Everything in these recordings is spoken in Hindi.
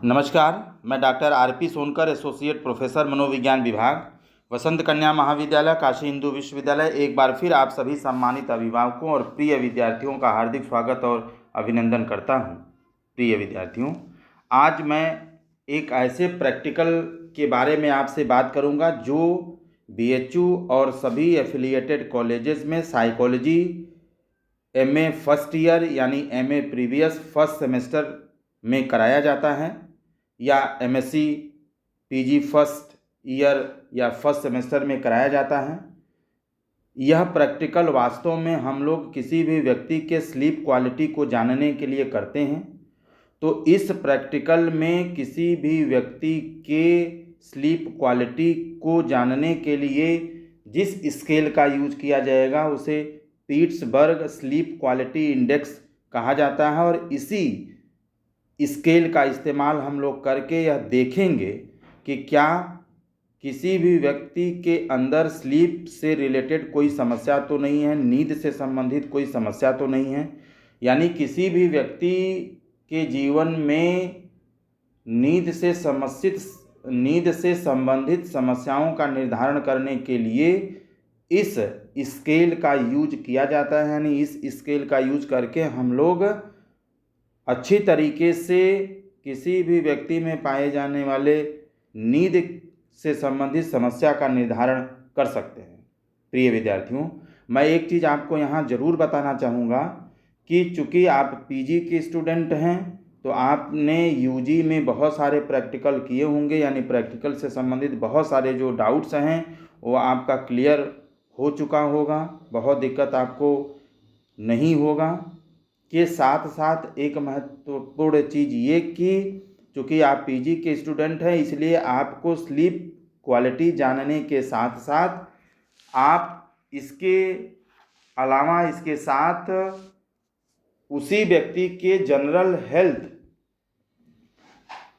नमस्कार, मैं doctor RP. Sonkar, associate professor मनोविज्ञान विभाग, वसंत कन्या महाविद्यालय, काशी हिंदू विश्वविद्यालय। एक बार फिर आप सभी सम्मानित अभिभावकों और प्रिय विद्यार्थियों का हार्दिक स्वागत और अभिनंदन करता हूं। प्रिय विद्यार्थियों, आज मैं एक ऐसे प्रैक्टिकल के बारे में आपसे बात करूंगा जो बीएचयू और सभी एफिलिएटेड कॉलेजेस में साइकोलॉजी एमए फर्स्ट ईयर यानी एमए प्रीवियस फर्स्ट सेमेस्टर में कराया जाता है, या एमएससी पीजी फर्स्ट ईयर या फर्स्ट सेमेस्टर में कराया जाता है। यह प्रैक्टिकल वास्तव में हम लोग किसी भी व्यक्ति के स्लीप क्वालिटी को जानने के लिए करते हैं। तो इस प्रैक्टिकल में किसी भी व्यक्ति के स्लीप क्वालिटी को जानने के लिए जिस स्केल का यूज किया जाएगा उसे पीट्सबर्ग स्लीप क्वालिटी इंडेक्स कहा जाता है, और इसी स्केल का इस्तेमाल हम लोग करके यह देखेंगे कि क्या किसी भी व्यक्ति के अंदर स्लीप से रिलेटेड कोई समस्या तो नहीं है, नींद से संबंधित कोई समस्या तो नहीं है। यानी किसी भी व्यक्ति के जीवन में नींद से संबंधित समस्याओं का निर्धारण करने के लिए इस स्केल का यूज किया जाता है। यानी इस स्केल का यूज करके हम लोग अच्छी तरीके से किसी भी व्यक्ति में पाए जाने वाले नींद से संबंधित समस्या का निर्धारण कर सकते हैं। प्रिय विद्यार्थियों, मैं एक चीज़ आपको यहाँ ज़रूर बताना चाहूँगा कि चूँकि आप पीजी के स्टूडेंट हैं तो आपने यूजी में बहुत सारे प्रैक्टिकल किए होंगे, यानी प्रैक्टिकल से संबंधित बहुत सारे जो डाउट्स हैं वो आपका क्लियर हो चुका होगा, बहुत दिक्कत आपको नहीं होगा। के साथ साथ एक महत्वपूर्ण चीज़ ये कि चूँकि आप पीजी के स्टूडेंट हैं इसलिए आपको स्लीप क्वालिटी जानने के साथ साथ आप इसके अलावा इसके साथ उसी व्यक्ति के जनरल हेल्थ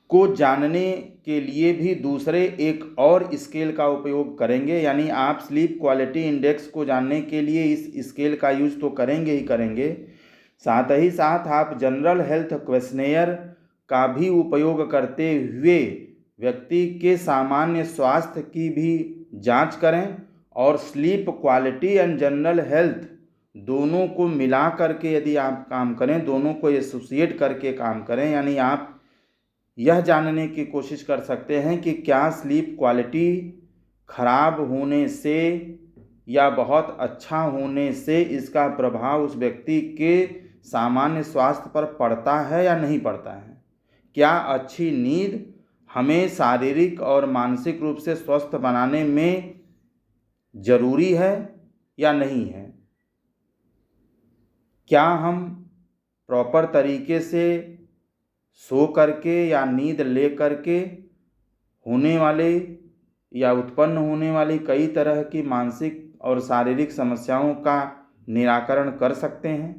को जानने के लिए भी दूसरे एक और स्केल का उपयोग करेंगे। यानी आप स्लीप क्वालिटी इंडेक्स को जानने के लिए इस स्केल का यूज़ तो करेंगे ही करेंगे, साथ ही साथ आप जनरल हेल्थ क्वेश्चनेयर का भी उपयोग करते हुए व्यक्ति के सामान्य स्वास्थ्य की भी जांच करें, और sleep quality and general health दोनों को मिला करके यदि आप काम करें, दोनों को एसोसिएट करके काम करें, यानी आप यह जानने की कोशिश कर सकते हैं कि क्या स्लीप क्वालिटी खराब होने से या बहुत अच्छा होने से इसका प्रभाव उस व्यक्ति के सामान्य स्वास्थ्य पर पड़ता है या नहीं पड़ता है। क्या अच्छी नींद हमें शारीरिक और मानसिक रूप से स्वस्थ बनाने में ज़रूरी है या नहीं है। क्या हम प्रॉपर तरीके से सो करके या नींद ले करके होने वाले या उत्पन्न होने वाली कई तरह की मानसिक और शारीरिक समस्याओं का निराकरण कर सकते हैं।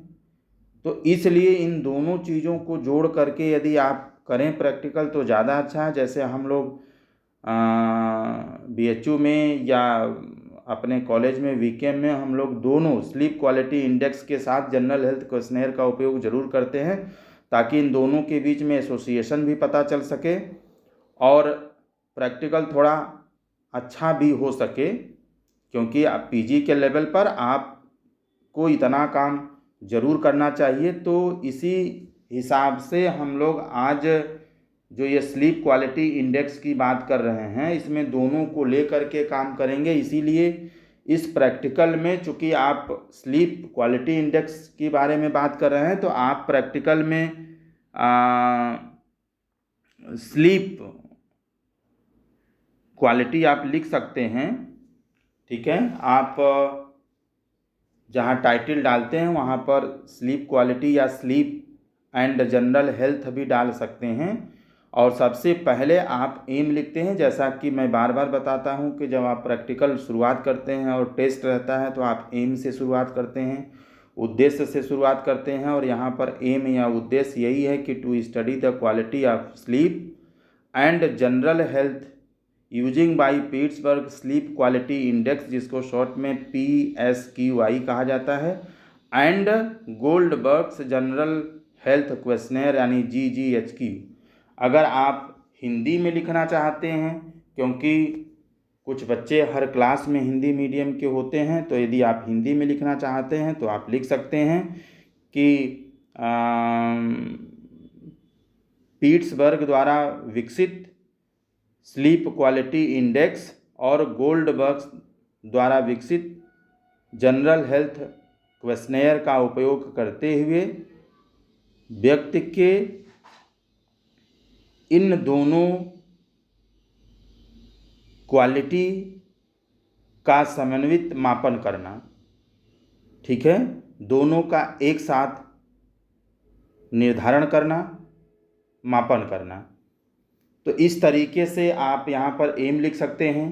तो इसलिए इन दोनों चीज़ों को जोड़ करके यदि आप करें प्रैक्टिकल तो ज़्यादा अच्छा है। जैसे हम लोग बीएचयू में या अपने कॉलेज में वीकेएम में हम लोग दोनों स्लीप क्वालिटी इंडेक्स के साथ जनरल हेल्थ क्वेश्चनेयर का उपयोग ज़रूर करते हैं, ताकि इन दोनों के बीच में एसोसिएशन भी पता चल सके और प्रैक्टिकल थोड़ा अच्छा भी हो सके। क्योंकि आप पीजी के लेवल पर आपको इतना काम ज़रूर करना चाहिए। तो इसी हिसाब से हम लोग आज जो ये स्लीप क्वालिटी इंडेक्स की बात कर रहे हैं इसमें दोनों को लेकर के काम करेंगे। इसीलिए इस प्रैक्टिकल में चूँकि आप स्लीप क्वालिटी इंडेक्स के बारे में बात कर रहे हैं तो आप प्रैक्टिकल में स्लीप क्वालिटी आप लिख सकते हैं। ठीक है, आप जहाँ टाइटल डालते हैं वहाँ पर स्लीप क्वालिटी या स्लीप एंड जनरल हेल्थ भी डाल सकते हैं। और सबसे पहले आप एम लिखते हैं। जैसा कि मैं बार बार बताता हूँ कि जब आप प्रैक्टिकल शुरुआत करते हैं और टेस्ट रहता है तो आप एम से शुरुआत करते हैं, उद्देश्य से शुरुआत करते हैं। और यहाँ पर एम या उद्देश्य यही है कि to study the quality of sleep and general health using by Pittsburgh sleep quality index, जिसको शॉर्ट में PSQI कहा जाता है, and Goldberg's general health questionnaire यानी GGHQ। अगर आप हिंदी में लिखना चाहते हैं, क्योंकि कुछ बच्चे हर क्लास में हिंदी मीडियम के होते हैं, तो यदि आप हिंदी में लिखना चाहते हैं तो आप लिख सकते हैं कि पीट्सबर्ग द्वारा विकसित स्लीप क्वालिटी इंडेक्स और गोल्डबर्ग द्वारा विकसित जनरल हेल्थ क्वेश्चनेयर का उपयोग करते हुए व्यक्ति के इन दोनों क्वालिटी का समन्वित मापन करना। ठीक है, दोनों का एक साथ निर्धारण करना, मापन करना। तो इस तरीके से आप यहाँ पर एम लिख सकते हैं।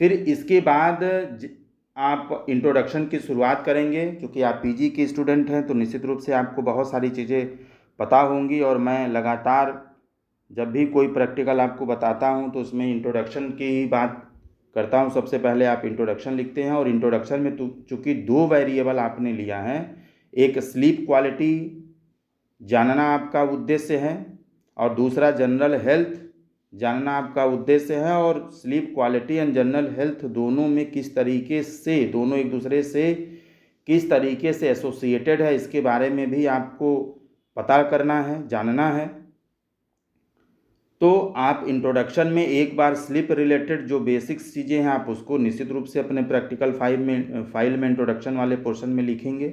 फिर इसके बाद आप इंट्रोडक्शन की शुरुआत करेंगे। क्योंकि आप पीजी के स्टूडेंट हैं तो निश्चित रूप से आपको बहुत सारी चीज़ें पता होंगी, और मैं लगातार जब भी कोई प्रैक्टिकल आपको बताता हूँ तो उसमें इंट्रोडक्शन की ही बात करता हूँ। सबसे पहले आप इंट्रोडक्शन लिखते हैं, और इंट्रोडक्शन में चूँकि 2 वेरिएबल आपने लिया है, एक स्लीप क्वालिटी जानना आपका उद्देश्य है और दूसरा जनरल हेल्थ जानना आपका उद्देश्य है। और sleep quality and general health दोनों में किस तरीके से, दोनों एक दूसरे से किस तरीके से एसोसिएटेड है, इसके बारे में भी आपको पता करना है, जानना है। तो आप इंट्रोडक्शन में एक बार स्लीप रिलेटेड जो बेसिक्स चीज़ें हैं आप उसको निश्चित रूप से अपने प्रैक्टिकल फाइल में इंट्रोडक्शन वाले पोर्शन में लिखेंगे।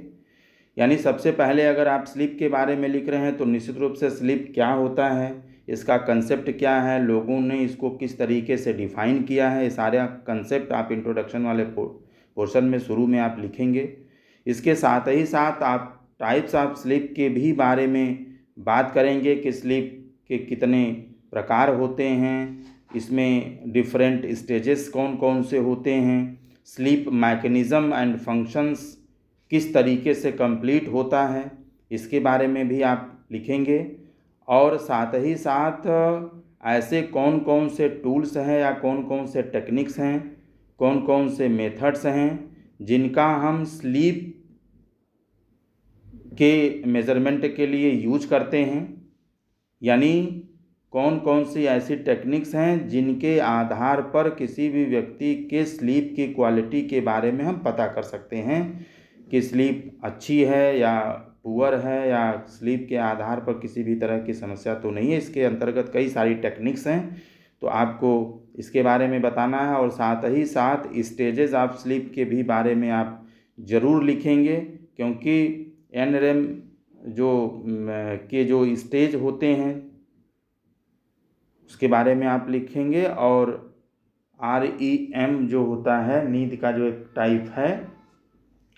यानी सबसे पहले अगर आप स्लीप के बारे में लिख रहे हैं तो निश्चित रूप से स्लीप क्या होता है, इसका कंसेप्ट क्या है, लोगों ने इसको किस तरीके से डिफ़ाइन किया है, ये सारा कंसेप्ट आप इंट्रोडक्शन वाले पोर्शन में शुरू में आप लिखेंगे। इसके साथ ही साथ आप टाइप्स ऑफ स्लीप के भी बारे में बात करेंगे कि स्लीप के कितने प्रकार होते हैं, इसमें डिफरेंट स्टेजेस कौन कौन से होते हैं, स्लीप मैकेनिज़्म एंड फंक्शंस किस तरीके से कंप्लीट होता है, इसके बारे में भी आप लिखेंगे। और साथ ही साथ ऐसे कौन कौन से टूल्स हैं या कौन कौन से टेक्निक्स हैं, कौन कौन से मेथड्स हैं जिनका हम स्लीप के मेज़रमेंट के लिए यूज करते हैं। यानी कौन कौन सी ऐसी टेक्निक्स हैं जिनके आधार पर किसी भी व्यक्ति के स्लीप की क्वालिटी के बारे में हम पता कर सकते हैं कि स्लीप अच्छी है या पुअर है, या स्लीप के आधार पर किसी भी तरह की समस्या तो नहीं है। इसके अंतर्गत कई सारी टेक्निक्स हैं, तो आपको इसके बारे में बताना है। और साथ ही साथ स्टेजेस ऑफ स्लीप के भी बारे में आप ज़रूर लिखेंगे, क्योंकि NREM जो स्टेज होते हैं उसके बारे में आप लिखेंगे। और REM जो होता है, नींद का जो एक टाइप है,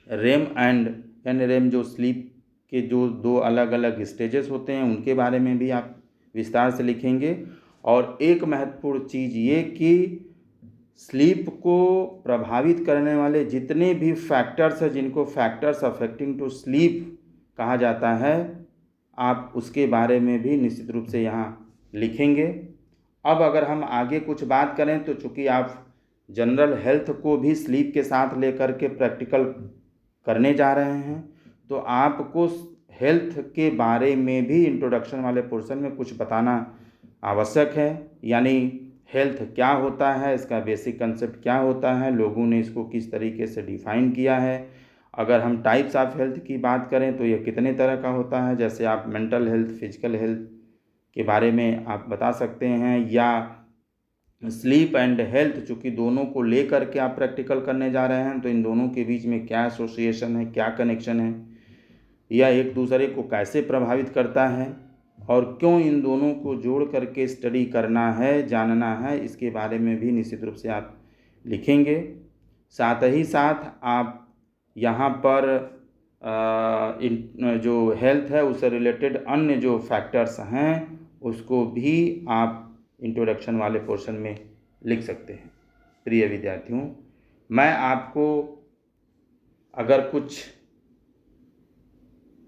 REM एंड NREM जो स्लीप के जो 2 अलग अलग स्टेजेस होते हैं उनके बारे में भी आप विस्तार से लिखेंगे। और एक महत्वपूर्ण चीज़ ये कि स्लीप को प्रभावित करने वाले जितने भी फैक्टर्स हैं, जिनको फैक्टर्स अफेक्टिंग टू स्लीप कहा जाता है, आप उसके बारे में भी निश्चित रूप से यहाँ लिखेंगे। अब अगर हम आगे कुछ बात करें तो चूँकि आप जनरल हेल्थ को भी स्लीप के साथ लेकर के प्रैक्टिकल करने जा रहे हैं, तो आपको हेल्थ के बारे में भी इंट्रोडक्शन वाले पोर्शन में कुछ बताना आवश्यक है। यानी हेल्थ क्या होता है, इसका बेसिक कंसेप्ट क्या होता है, लोगों ने इसको किस तरीके से डिफ़ाइन किया है। अगर हम टाइप्स ऑफ हेल्थ की बात करें तो ये कितने तरह का होता है, जैसे आप मेंटल हेल्थ, फिजिकल हेल्थ के बारे में आप बता सकते हैं, या स्लीप एंड हेल्थ चूँकि दोनों को लेकर के आप प्रैक्टिकल करने जा रहे हैं तो इन दोनों के बीच में क्या एसोसिएशन है, क्या कनेक्शन है, या एक दूसरे को कैसे प्रभावित करता है, और क्यों इन दोनों को जोड़ करके स्टडी करना है, जानना है, इसके बारे में भी निश्चित रूप से आप लिखेंगे। साथ ही साथ आप यहाँ पर जो हेल्थ है उससे रिलेटेड अन्य जो फैक्टर्स हैं उसको भी आप इंट्रोडक्शन वाले पोर्शन में लिख सकते हैं। प्रिय विद्यार्थियों, मैं आपको अगर कुछ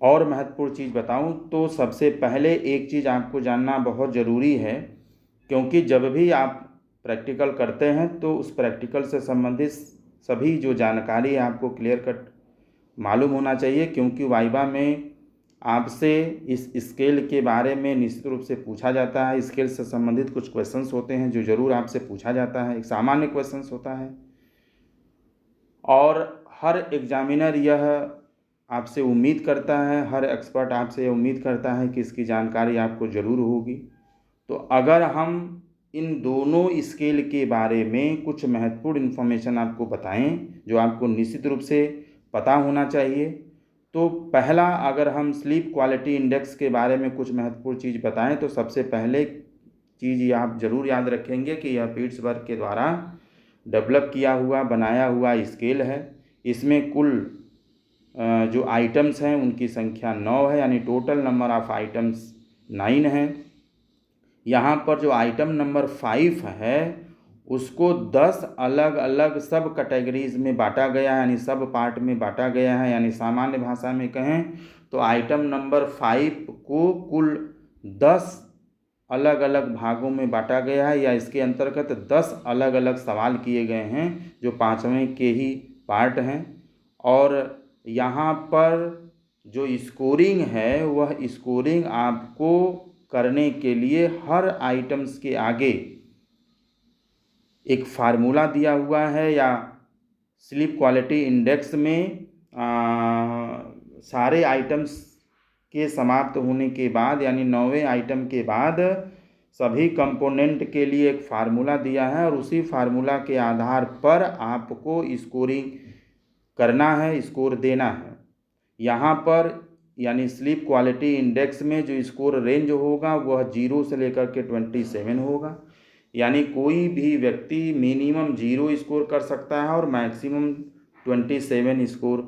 और महत्वपूर्ण चीज़ बताऊं तो सबसे पहले एक चीज़ आपको जानना बहुत ज़रूरी है, क्योंकि जब भी आप प्रैक्टिकल करते हैं तो उस प्रैक्टिकल से संबंधित सभी जो जानकारी है आपको क्लियर कट मालूम होना चाहिए। क्योंकि वाइवा में आपसे इस स्केल के बारे में निश्चित रूप से पूछा जाता है। स्केल से संबंधित कुछ क्वेश्चंस होते हैं जो ज़रूर आपसे पूछा जाता है, एक सामान्य क्वेश्चंस होता है और हर एग्जामिनर यह आपसे उम्मीद करता है, हर एक्सपर्ट आपसे उम्मीद करता है कि इसकी जानकारी आपको ज़रूर होगी। तो अगर हम इन दोनों स्केल के बारे में कुछ महत्वपूर्ण इन्फॉर्मेशन आपको बताएं जो आपको निश्चित रूप से पता होना चाहिए, तो पहला, अगर हम स्लीप क्वालिटी इंडेक्स के बारे में कुछ महत्वपूर्ण चीज़ बताएं तो सबसे पहले चीज़ ये आप ज़रूर याद रखेंगे कि यह पिट्सबर्ग के द्वारा डेवलप किया हुआ बनाया हुआ स्केल है। इसमें कुल जो आइटम्स हैं उनकी संख्या 9 है, यानी टोटल नंबर ऑफ आइटम्स 9 हैं। यहाँ पर जो आइटम नंबर 5 है उसको 10 अलग अलग सब कैटेगरीज में बांटा गया है, यानी सब पार्ट में बांटा गया है। यानी सामान्य भाषा में कहें तो आइटम नंबर 5 को कुल 10 अलग अलग भागों में बांटा गया है, या इसके अंतर्गत 10 अलग अलग सवाल किए गए हैं जो 5वें के ही पार्ट हैं। और यहाँ पर जो स्कोरिंग है वह स्कोरिंग आपको करने के लिए हर आइटम्स के आगे एक फार्मूला दिया हुआ है, या स्लीप क्वालिटी इंडेक्स में सारे आइटम्स के समाप्त होने के बाद, यानी 9वें आइटम के बाद सभी कंपोनेंट के लिए एक फार्मूला दिया है और उसी फार्मूला के आधार पर आपको स्कोरिंग करना है, स्कोर देना है। यहाँ पर यानी स्लीप क्वालिटी इंडेक्स में जो स्कोर रेंज होगा वह 0 से लेकर के 27 होगा। यानी कोई भी व्यक्ति मिनिमम 0 स्कोर कर सकता है और मैक्सिमम 27 स्कोर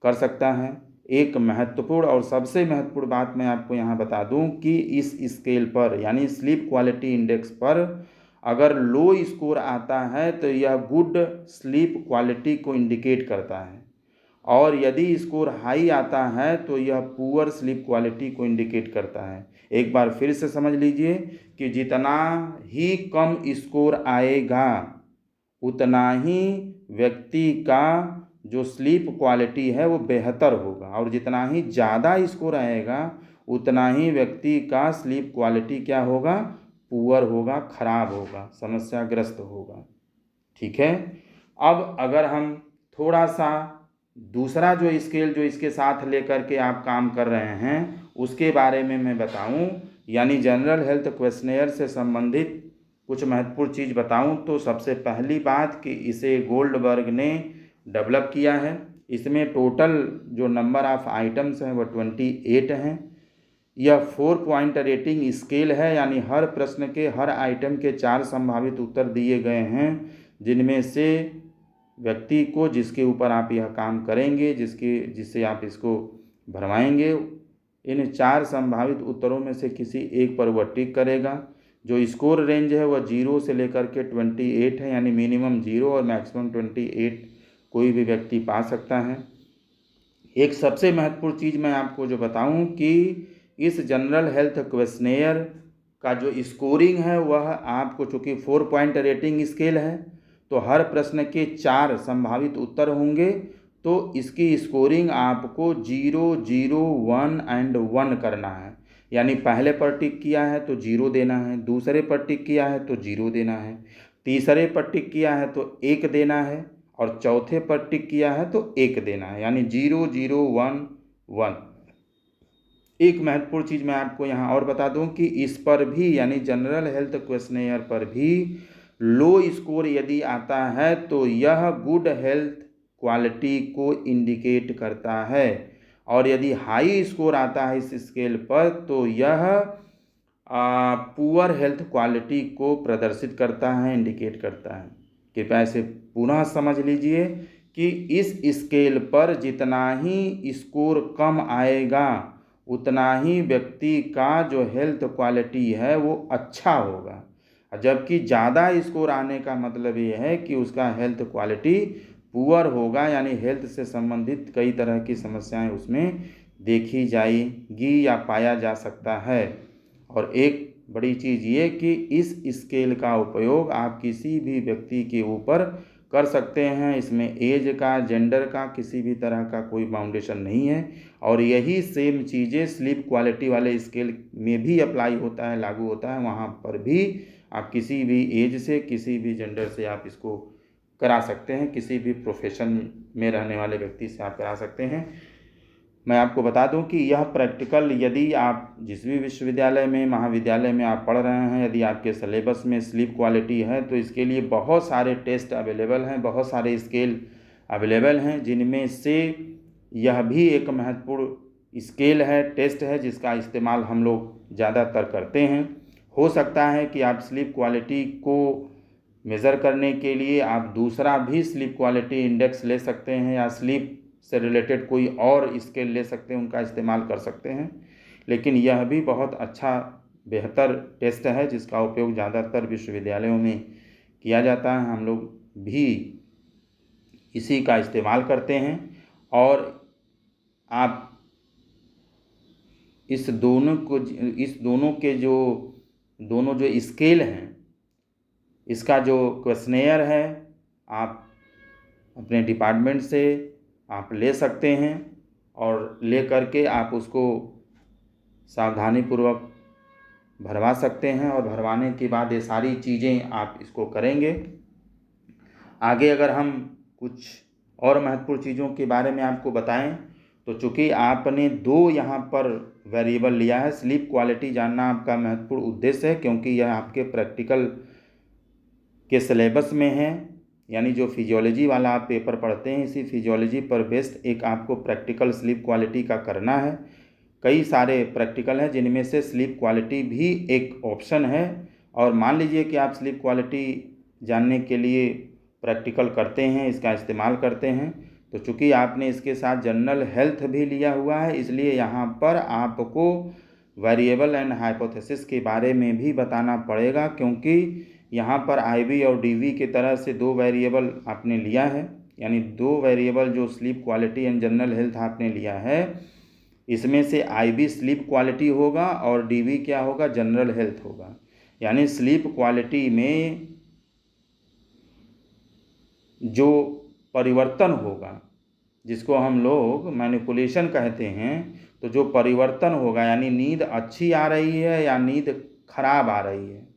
कर सकता है। एक महत्वपूर्ण और सबसे महत्वपूर्ण बात मैं आपको यहाँ बता दूँ कि इस स्केल पर यानी स्लीप क्वालिटी इंडेक्स पर अगर लो स्कोर आता है तो यह गुड स्लीप क्वालिटी को इंडिकेट करता है, और यदि स्कोर हाई आता है तो यह पुअर स्लीप क्वालिटी को इंडिकेट करता है। एक बार फिर से समझ लीजिए कि जितना ही कम स्कोर आएगा उतना ही व्यक्ति का जो स्लीप क्वालिटी है वो बेहतर होगा, और जितना ही ज़्यादा स्कोर आएगा उतना ही व्यक्ति का स्लीप क्वालिटी क्या होगा, पुअर होगा, खराब होगा, समस्याग्रस्त होगा। ठीक है। अब अगर हम थोड़ा सा दूसरा जो स्केल जो इसके साथ लेकर के आप काम कर रहे हैं उसके बारे में मैं बताऊं, यानी जनरल हेल्थ क्वेश्चनेयर से संबंधित कुछ महत्वपूर्ण चीज़ बताऊं, तो सबसे पहली बात कि इसे गोल्डबर्ग ने डेवलप किया है। इसमें टोटल जो नंबर ऑफ आइटम्स हैं वह 28 हैं। यह 4 पॉइंट रेटिंग स्केल है, यानी हर प्रश्न के हर आइटम के 4 संभावित उत्तर दिए गए हैं, जिनमें से व्यक्ति को जिसके ऊपर आप यह काम करेंगे, जिससे आप इसको भरवाएंगे, इन 4 संभावित उत्तरों में से किसी एक पर वह टिक करेगा। जो स्कोर रेंज है वह 0 से लेकर के 28 है, यानी मिनिमम 0 और मैक्सिमम 28 कोई भी व्यक्ति पा सकता है। एक सबसे महत्वपूर्ण चीज़ मैं आपको जो बताऊं कि इस जनरल हेल्थ क्वेश्चनेयर का जो स्कोरिंग है वह आपको, चूँकि 4 पॉइंट रेटिंग स्केल है तो हर प्रश्न के 4 संभावित उत्तर होंगे, तो इसकी स्कोरिंग आपको 0, 0, 1 एंड 1 करना है। यानी पहले पर टिक किया है तो 0 देना है, दूसरे पर टिक किया है तो 0 देना है, तीसरे पर टिक किया है तो 1 देना है, और चौथे पर टिक किया है तो 1 देना है, यानी 0, 0, 1, 1। एक महत्वपूर्ण चीज़ मैं आपको यहाँ और बता दूँ कि इस पर भी यानी जनरल हेल्थ क्वेश्चनेयर पर भी लो स्कोर यदि आता है तो यह गुड हेल्थ क्वालिटी को इंडिकेट करता है, और यदि हाई स्कोर आता है इस स्केल पर तो यह पुअर हेल्थ क्वालिटी को प्रदर्शित करता है, इंडिकेट करता है। कृपया इसे पुनः समझ लीजिए कि इस स्केल पर जितना ही स्कोर कम आएगा उतना ही व्यक्ति का जो हेल्थ क्वालिटी है वो अच्छा होगा, जबकि ज़्यादा स्कोर आने का मतलब ये है कि उसका हेल्थ क्वालिटी पुअर होगा, यानी हेल्थ से संबंधित कई तरह की समस्याएं उसमें देखी जाएगी या पाया जा सकता है। और एक बड़ी चीज़ ये कि इस स्केल का उपयोग आप किसी भी व्यक्ति के ऊपर कर सकते हैं। इसमें एज का, जेंडर का किसी भी तरह का कोई बाउंडेशन नहीं है और यही सेम चीज़ें स्लीप क्वालिटी वाले स्केल में भी अप्लाई होता है, लागू होता है। वहाँ पर भी आप किसी भी एज से, किसी भी जेंडर से आप इसको करा सकते हैं, किसी भी प्रोफेशन में रहने वाले व्यक्ति से आप करा सकते हैं। मैं आपको बता दूं कि यह प्रैक्टिकल यदि आप जिस भी विश्वविद्यालय में, महाविद्यालय में आप पढ़ रहे हैं, यदि आपके सिलेबस में स्लीप क्वालिटी है तो इसके लिए बहुत सारे टेस्ट अवेलेबल हैं, बहुत सारे स्केल अवेलेबल हैं, जिनमें से यह भी एक महत्वपूर्ण स्केल है, टेस्ट है, जिसका इस्तेमाल हम लोग ज़्यादातर करते हैं। हो सकता है कि आप स्लीप क्वालिटी को मेज़र करने के लिए आप दूसरा भी स्लीप क्वालिटी इंडेक्स ले सकते हैं या स्लीप से रिलेटेड कोई और स्केल ले सकते हैं, उनका इस्तेमाल कर सकते हैं। लेकिन यह भी बहुत अच्छा, बेहतर टेस्ट है जिसका उपयोग ज़्यादातर विश्वविद्यालयों में किया जाता है। हम लोग भी इसी का इस्तेमाल करते हैं और आप इस दोनों के दोनों जो स्केल हैं, इसका जो क्वेश्चनेयर है आप अपने डिपार्टमेंट से आप ले सकते हैं और ले करके आप उसको सावधानीपूर्वक भरवा सकते हैं और भरवाने के बाद ये सारी चीज़ें आप इसको करेंगे। आगे अगर हम कुछ और महत्वपूर्ण चीज़ों के बारे में आपको बताएं तो चूँकि आपने 2 यहाँ पर वेरिएबल लिया है, स्लीप क्वालिटी जानना आपका महत्वपूर्ण उद्देश्य है क्योंकि यह आपके प्रैक्टिकल के सिलेबस में है। यानी जो फिजियोलॉजी वाला आप पेपर पढ़ते हैं, इसी फिजियोलॉजी पर बेस्ड एक आपको प्रैक्टिकल स्लीप क्वालिटी का करना है। कई सारे प्रैक्टिकल हैं जिनमें से स्लीप क्वालिटी भी एक ऑप्शन है। और मान लीजिए कि आप स्लीप क्वालिटी जानने के लिए प्रैक्टिकल करते हैं, इसका इस्तेमाल करते हैं, तो चूँकि आपने इसके साथ जनरल हेल्थ भी लिया हुआ है, इसलिए यहाँ पर आपको वेरिएबल एंड हाइपोथेसिस के बारे में भी बताना पड़ेगा क्योंकि यहाँ पर आईवी और डीवी की तरह से 2 वेरिएबल आपने लिया है। यानी 2 वेरिएबल जो sleep quality and general health आपने लिया है, इसमें से आईवी स्लीप क्वालिटी होगा और डीवी क्या होगा, जनरल हेल्थ होगा। यानी स्लीप क्वालिटी में जो परिवर्तन होगा, जिसको हम लोग मैनिपुलेशन कहते हैं, तो जो परिवर्तन होगा यानी नींद अच्छी आ रही है या नींद खराब आ रही है,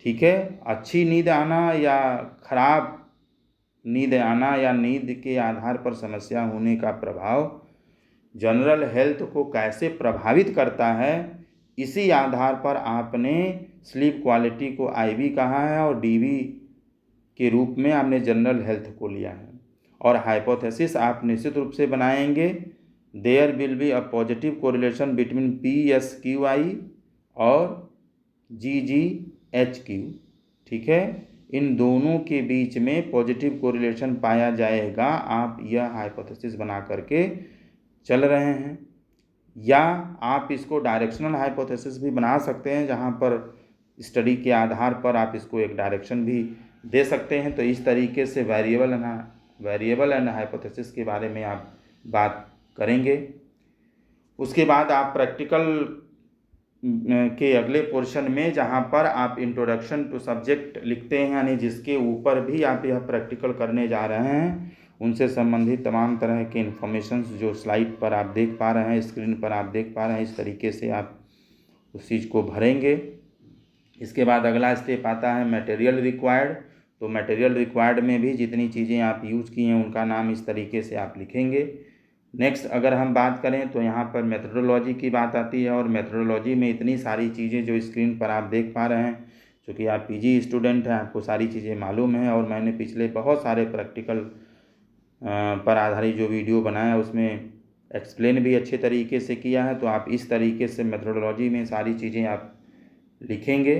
ठीक है, अच्छी नींद आना या खराब नींद आना या नींद के आधार पर समस्या होने का प्रभाव जनरल हेल्थ को कैसे प्रभावित करता है, इसी आधार पर आपने स्लीप क्वालिटी को आईवी कहा है और डीवी के रूप में आपने जनरल हेल्थ को लिया है। और हाइपोथेसिस आप निश्चित रूप से बनाएंगे, there will be a positive correlation between PSQI और GGHQ, ठीक है, इन दोनों के बीच में पॉजिटिव कोरिलेशन पाया जाएगा। आप यह हाइपोथेसिस बना करके चल रहे हैं। या आप इसको डायरेक्शनल हाइपोथेसिस भी बना सकते हैं, जहाँ पर स्टडी के आधार पर आप इसको एक डायरेक्शन भी दे सकते हैं। तो इस तरीके से वेरिएबल एंड हाइपोथेसिस के बारे में आप बात करेंगे। उसके बाद आप प्रैक्टिकल के अगले पोर्शन में जहाँ पर आप इंट्रोडक्शन टू सब्जेक्ट लिखते हैं, यानी जिसके ऊपर भी आप यह प्रैक्टिकल करने जा रहे हैं, उनसे संबंधित तमाम तरह के इन्फॉर्मेशन जो स्लाइड पर आप देख पा रहे हैं, स्क्रीन पर आप देख पा रहे हैं, इस तरीके से आप उस चीज़ को भरेंगे। इसके बाद अगला स्टेप आता है मटेरियल रिक्वायर्ड। तो मटेरियल रिक्वायर्ड में भी जितनी चीज़ें आप यूज़ की हैं उनका नाम इस तरीके से आप लिखेंगे। नेक्स्ट अगर हम बात करें तो यहाँ पर मेथडोलॉजी की बात आती है और मेथडोलॉजी में इतनी सारी चीज़ें जो स्क्रीन पर आप देख पा रहे हैं, क्योंकि आप पीजी स्टूडेंट हैं, आपको सारी चीज़ें मालूम हैं और मैंने पिछले बहुत सारे प्रैक्टिकल पर आधारित जो वीडियो बनाया उसमें एक्सप्लेन भी अच्छे तरीके से किया है। तो आप इस तरीके से मेथडोलॉजी में सारी चीज़ें आप लिखेंगे।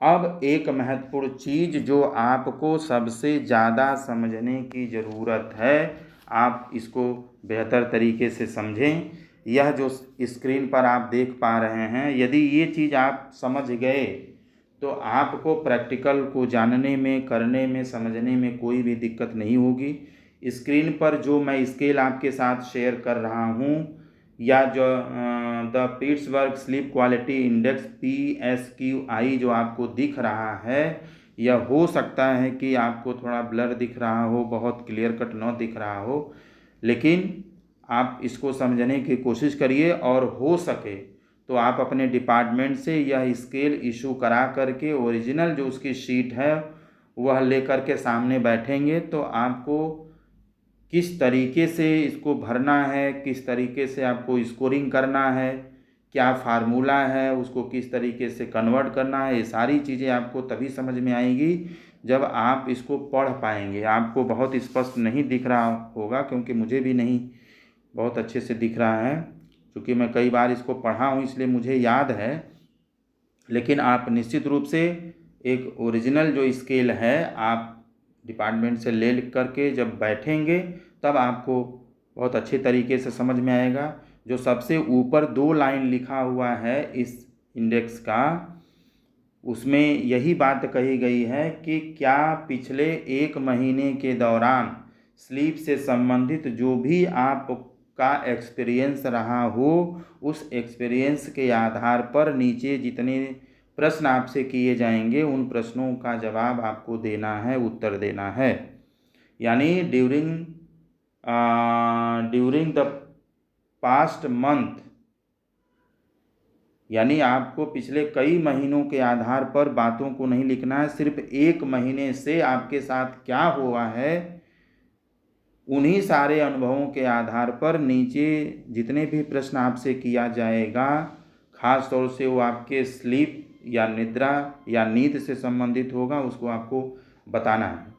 अब एक महत्वपूर्ण चीज़ जो आपको सबसे ज़्यादा समझने की ज़रूरत है, आप इसको बेहतर तरीके से समझें। यह जो स्क्रीन पर आप देख पा रहे हैं, यदि ये चीज़ आप समझ गए तो आपको प्रैक्टिकल को जानने में, करने में, समझने में कोई भी दिक्कत नहीं होगी। स्क्रीन पर जो मैं स्केल आपके साथ शेयर कर रहा हूँ या जो the Pittsburgh sleep quality index PSQI जो आपको दिख रहा है, यह हो सकता है कि आपको थोड़ा ब्लर दिख रहा हो, बहुत क्लियर कट न दिख रहा हो, लेकिन आप इसको समझने की कोशिश करिए और हो सके तो आप अपने डिपार्टमेंट से यह स्केल इशू करा करके ओरिजिनल जो उसकी शीट है वह लेकर के सामने बैठेंगे तो आपको किस तरीके से इसको भरना है, किस तरीके से आपको स्कोरिंग करना है, क्या फार्मूला है, उसको किस तरीके से कन्वर्ट करना है, ये सारी चीज़ें आपको तभी समझ में आएगी जब आप इसको पढ़ पाएंगे। आपको बहुत स्पष्ट नहीं दिख रहा होगा क्योंकि मुझे भी नहीं बहुत अच्छे से दिख रहा है, क्योंकि मैं कई बार इसको पढ़ा हूँ इसलिए मुझे याद है। लेकिन आप निश्चित रूप से एक ओरिजिनल जो स्केल है आप डिपार्टमेंट से ले करके जब बैठेंगे तब आपको बहुत अच्छे तरीके से समझ में आएगा। जो सबसे ऊपर 2 लाइन लिखा हुआ है इस इंडेक्स का, उसमें यही बात कही गई है कि क्या पिछले 1 महीने के दौरान स्लीप से संबंधित जो भी आपका एक्सपीरियंस रहा हो, उस एक्सपीरियंस के आधार पर नीचे जितने प्रश्न आपसे किए जाएंगे उन प्रश्नों का जवाब आपको देना है, उत्तर देना है। यानी ड्यूरिंग द पास्ट मंथ, यानी आपको पिछले कई महीनों के आधार पर बातों को नहीं लिखना है, सिर्फ 1 महीने से आपके साथ क्या हुआ है उन्हीं सारे अनुभवों के आधार पर नीचे जितने भी प्रश्न आपसे किया जाएगा, खास तौर से वो आपके स्लीप या निद्रा या नींद से संबंधित होगा, उसको आपको बताना है।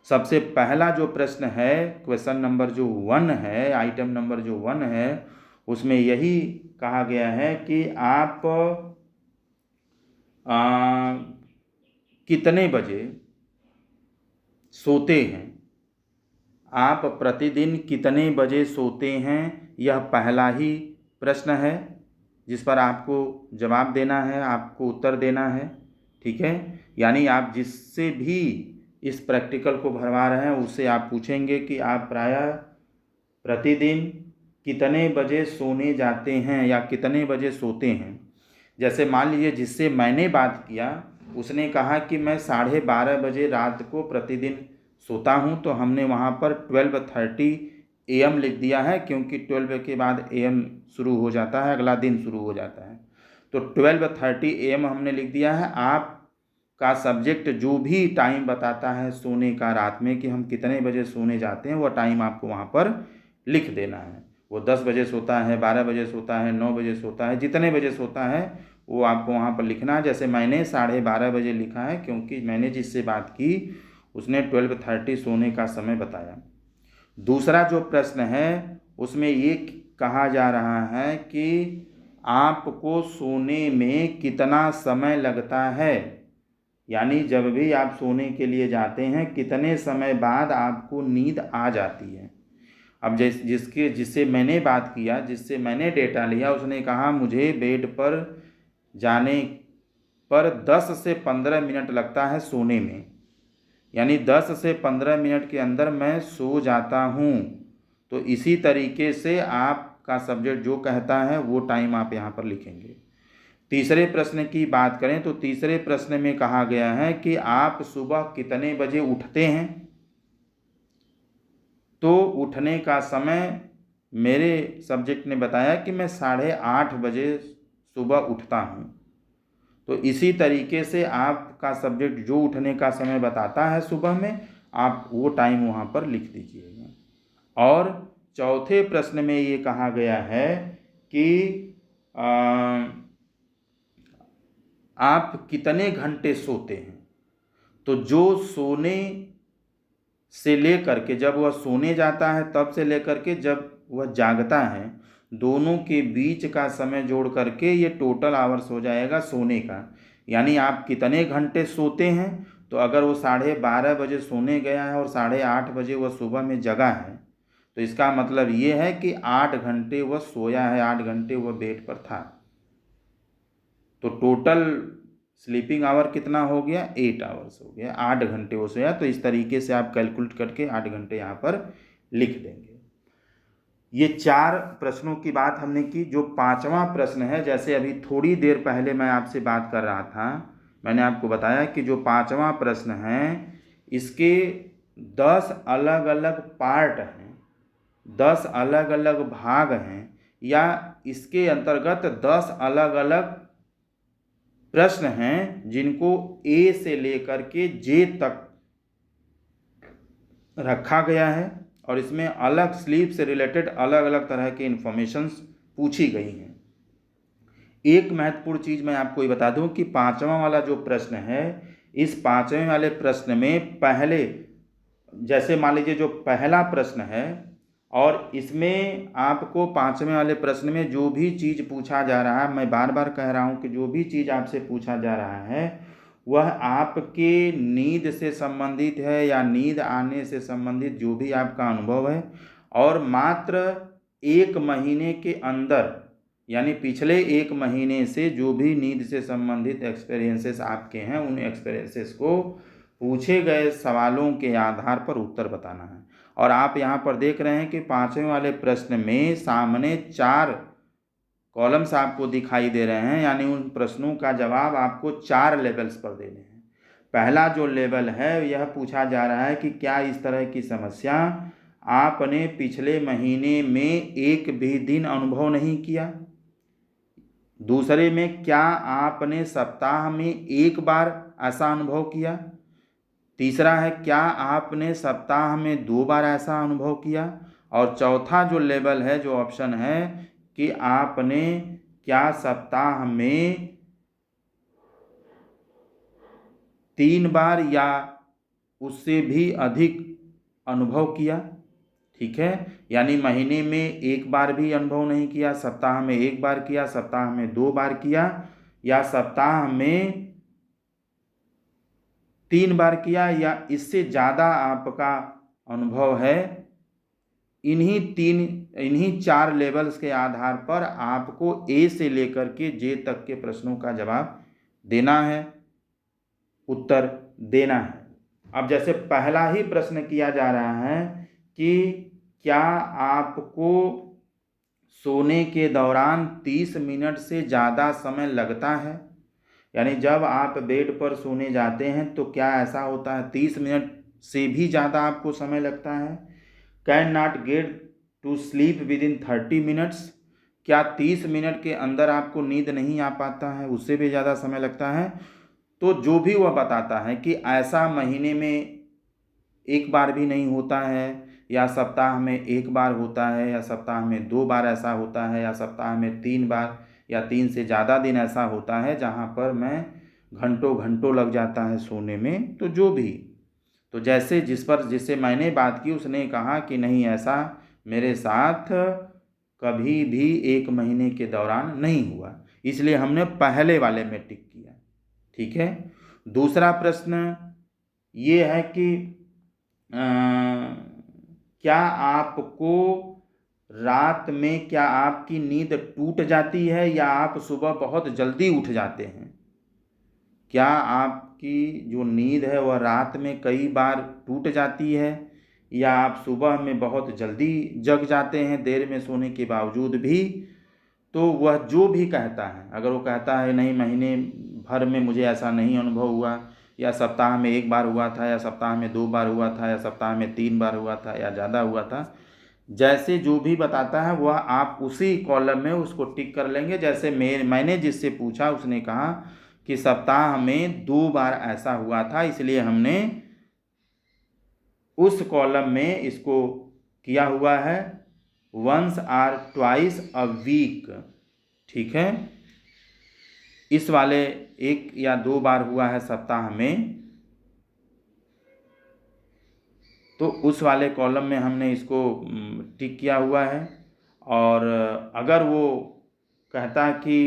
सबसे पहला जो प्रश्न है, क्वेश्चन नंबर जो 1 है, आइटम नंबर जो 1 है, उसमें यही कहा गया है कि आप कितने बजे सोते हैं, आप प्रतिदिन कितने बजे सोते हैं, यह पहला ही प्रश्न है जिस पर आपको जवाब देना है, आपको उत्तर देना है। ठीक है, यानी आप जिससे भी इस प्रैक्टिकल को भरवा रहे हैं उससे आप पूछेंगे कि आप प्रायः प्रतिदिन कितने बजे सोने जाते हैं या कितने बजे सोते हैं। जैसे मान लीजिए जिससे मैंने बात किया उसने कहा कि मैं 12:30 बजे रात को प्रतिदिन सोता हूँ, तो हमने वहाँ पर 12:30 AM लिख दिया है क्योंकि 12 के बाद AM शुरू हो जाता है, अगला दिन शुरू हो जाता है, तो 12:30 AM हमने लिख दिया है। आपका सब्जेक्ट जो भी टाइम बताता है सोने का रात में कि हम कितने बजे सोने जाते हैं, वह टाइम आपको वहाँ पर लिख देना है। वो 10 बजे सोता है, 12 बजे सोता है, 9 बजे सोता है, जितने बजे सोता है वो आपको वहाँ पर लिखना है। जैसे मैंने 12:30 बजे लिखा है क्योंकि मैंने जिससे बात की उसने 12:30 सोने का समय बताया। दूसरा जो प्रश्न है उसमें ये कहा जा रहा है कि आपको सोने में कितना समय लगता है, यानी जब भी आप सोने के लिए जाते हैं कितने समय बाद आपको नींद आ जाती है। अब जिससे मैंने बात किया, जिससे मैंने डेटा लिया, उसने कहा मुझे बेड पर जाने पर 10 से 15 मिनट लगता है सोने में, यानी 10 से 15 मिनट के अंदर मैं सो जाता हूँ। तो इसी तरीके से आपका सब्जेक्ट जो कहता है वो टाइम आप यहाँ पर लिखेंगे। तीसरे प्रश्न की बात करें तो तीसरे प्रश्न में कहा गया है कि आप सुबह कितने बजे उठते हैं। तो उठने का समय मेरे सब्जेक्ट ने बताया कि मैं 8:30 बजे सुबह उठता हूँ। तो इसी तरीके से आपका सब्जेक्ट जो उठने का समय बताता है सुबह में, आप वो टाइम वहाँ पर लिख दीजिएगा। और चौथे प्रश्न में ये कहा गया है कि आप कितने घंटे सोते हैं। तो जो सोने से लेकर के जब वह सोने जाता है तब से लेकर के जब वह जागता है, दोनों के बीच का समय जोड़ करके ये टोटल आवर्स हो जाएगा सोने का। यानी आप कितने घंटे सोते हैं, तो अगर वो 12:30 बजे सोने गया है और 8:30 बजे वह सुबह में जगा है, तो इसका मतलब ये है कि 8 घंटे वह सोया है, 8 घंटे वह बेड पर था। तो टोटल स्लीपिंग आवर कितना हो गया, 8 आवर्स हो गया, 8 घंटे वो सोया। तो इस तरीके से आप कैलकुलेट करके 8 घंटे यहाँ पर लिख देंगे। ये 4 प्रश्नों की बात हमने की। जो 5वां प्रश्न है, जैसे अभी थोड़ी देर पहले मैं आपसे बात कर रहा था मैंने आपको बताया कि जो 5वां प्रश्न है इसके 10 अलग अलग पार्ट हैं, 10 अलग अलग भाग हैं, या इसके अंतर्गत 10 अलग अलग प्रश्न हैं जिनको ए से लेकर के जे तक रखा गया है और इसमें अलग स्लीप से रिलेटेड अलग अलग तरह के इंफॉर्मेशंस पूछी गई हैं। एक महत्वपूर्ण चीज़ मैं आपको ये बता दूं कि 5वां वाला जो प्रश्न है, इस 5वें वाले प्रश्न में पहले, जैसे मान लीजिए जो पहला प्रश्न है और इसमें आपको 5वें वाले प्रश्न में जो भी चीज़ पूछा जा रहा है, मैं बार बार कह रहा हूँ कि जो भी चीज़ आपसे पूछा जा रहा है वह आपके नींद से संबंधित है या नींद आने से संबंधित जो भी आपका अनुभव है, और मात्र 1 महीने के अंदर, यानी पिछले 1 महीने से जो भी नींद से संबंधित एक्सपीरियंसेस आपके हैं उन एक्सपीरियंसेस को पूछे गए सवालों के आधार पर उत्तर बताना है। और आप यहाँ पर देख रहे हैं कि 5वें वाले प्रश्न में सामने 4 कॉलम्स आपको दिखाई दे रहे हैं, यानी उन प्रश्नों का जवाब आपको 4 लेवल्स पर देने हैं। पहला जो लेवल है यह पूछा जा रहा है कि क्या इस तरह की समस्या आपने पिछले महीने में एक भी दिन अनुभव नहीं किया। दूसरे में, क्या आपने सप्ताह में एक बार ऐसा अनुभव किया। तीसरा है, क्या आपने सप्ताह में 2 बार ऐसा अनुभव किया। और चौथा जो लेवल है, जो ऑप्शन है कि आपने क्या सप्ताह में 3 बार या उससे भी अधिक अनुभव किया। ठीक है, यानी महीने में 1 बार भी अनुभव नहीं किया, सप्ताह में 1 बार किया, सप्ताह में 2 बार किया, या सप्ताह में 3 बार किया, या इससे ज़्यादा आपका अनुभव है। इन्हीं 4 लेवल्स के आधार पर आपको ए से लेकर के जे तक के प्रश्नों का जवाब देना है, उत्तर देना है। अब जैसे पहला ही प्रश्न किया जा रहा है कि क्या आपको सोने के दौरान 30 मिनट से ज़्यादा समय लगता है, यानी जब आप बेड पर सोने जाते हैं तो क्या ऐसा होता है 30 मिनट से भी ज़्यादा आपको समय लगता है। Can not get to sleep within 30 minutes, क्या 30 मिनट के अंदर आपको नींद नहीं आ पाता है, उससे भी ज़्यादा समय लगता है। तो जो भी वह बताता है कि ऐसा महीने में 1 बार भी नहीं होता है, या सप्ताह में 1 बार होता है, या सप्ताह में 2 बार ऐसा होता है, या सप्ताह में 3 बार या 3 से ज़्यादा दिन ऐसा होता है जहाँ पर मैं घंटों घंटों लग जाता है सोने में, तो जो भी, तो जैसे जिससे मैंने बात की उसने कहा कि नहीं, ऐसा मेरे साथ कभी भी 1 महीने के दौरान नहीं हुआ, इसलिए हमने पहले वाले में टिक किया। ठीक है। दूसरा प्रश्न ये है कि क्या आपको रात में, क्या आपकी नींद टूट जाती है या आप सुबह बहुत जल्दी उठ जाते हैं। क्या आपकी जो नींद है वह रात में कई बार टूट जाती है, या आप सुबह में बहुत जल्दी जग जाते हैं देर में सोने के बावजूद भी। तो वह जो भी कहता है, अगर वो कहता है नहीं महीने भर में मुझे ऐसा नहीं अनुभव हुआ, या सप्ताह में 1 बार हुआ था, या सप्ताह में 2 बार हुआ था, या सप्ताह में 3 बार हुआ था, या ज़्यादा हुआ था, जैसे जो भी बताता है वह आप उसी कॉलम में उसको टिक कर लेंगे। जैसे मैंने जिससे पूछा उसने कहा कि सप्ताह में 2 बार ऐसा हुआ था, इसलिए हमने उस कॉलम में इसको किया हुआ है once or twice a week। ठीक है, इस वाले 1 या 2 बार हुआ है सप्ताह में, तो उस वाले कॉलम में हमने इसको टिक किया हुआ है। और अगर वो कहता है कि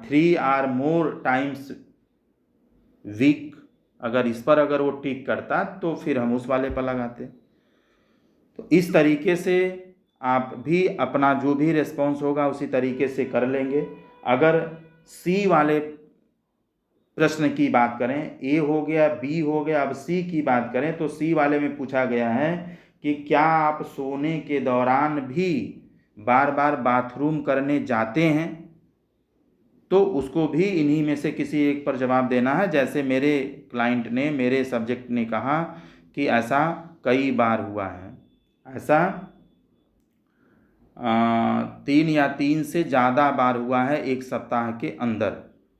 3 or more times वीक, अगर इस पर अगर वो टिक करता तो फिर हम उस वाले पर लगाते। तो इस तरीके से आप भी अपना जो भी रिस्पॉन्स होगा उसी तरीके से कर लेंगे। अगर सी वाले प्रश्न की बात करें, ए हो गया, बी हो गया, अब सी की बात करें तो सी वाले में पूछा गया है कि क्या आप सोने के दौरान भी बार बार बाथरूम करने जाते हैं। तो उसको भी इन्हीं में से किसी एक पर जवाब देना है। जैसे मेरे क्लाइंट ने, मेरे सब्जेक्ट ने कहा कि ऐसा कई बार हुआ है, ऐसा 3 या 3 से ज़्यादा बार हुआ है एक सप्ताह के अंदर,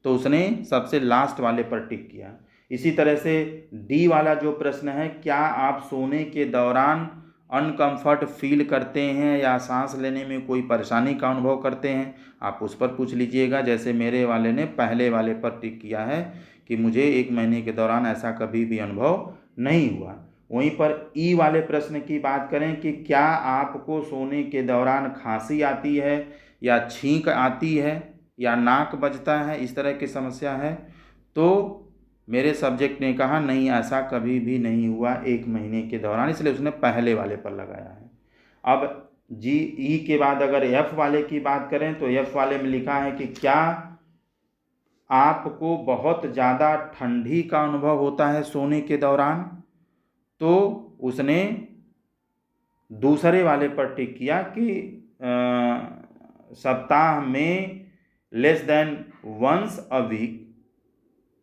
तो उसने सबसे लास्ट वाले पर टिक किया। इसी तरह से डी वाला जो प्रश्न है, क्या आप सोने के दौरान अनकंफर्ट फील करते हैं या सांस लेने में कोई परेशानी का अनुभव करते हैं, आप उस पर पूछ लीजिएगा। जैसे मेरे वाले ने पहले वाले पर टिक किया है कि मुझे 1 महीने के दौरान ऐसा कभी भी अनुभव नहीं हुआ। वहीं पर ई वाले प्रश्न की बात करें कि क्या आपको सोने के दौरान खांसी आती है या छींक आती है या नाक बजता है, इस तरह की समस्या है, तो मेरे सब्जेक्ट ने कहा नहीं, ऐसा कभी भी नहीं हुआ 1 महीने के दौरान, इसलिए उसने पहले वाले पर लगाया है। अब जी ई के बाद अगर एफ वाले की बात करें तो एफ वाले में लिखा है कि क्या आपको बहुत ज़्यादा ठंडी का अनुभव होता है सोने के दौरान, तो उसने दूसरे वाले पर टिक किया कि सप्ताह में less than once a week,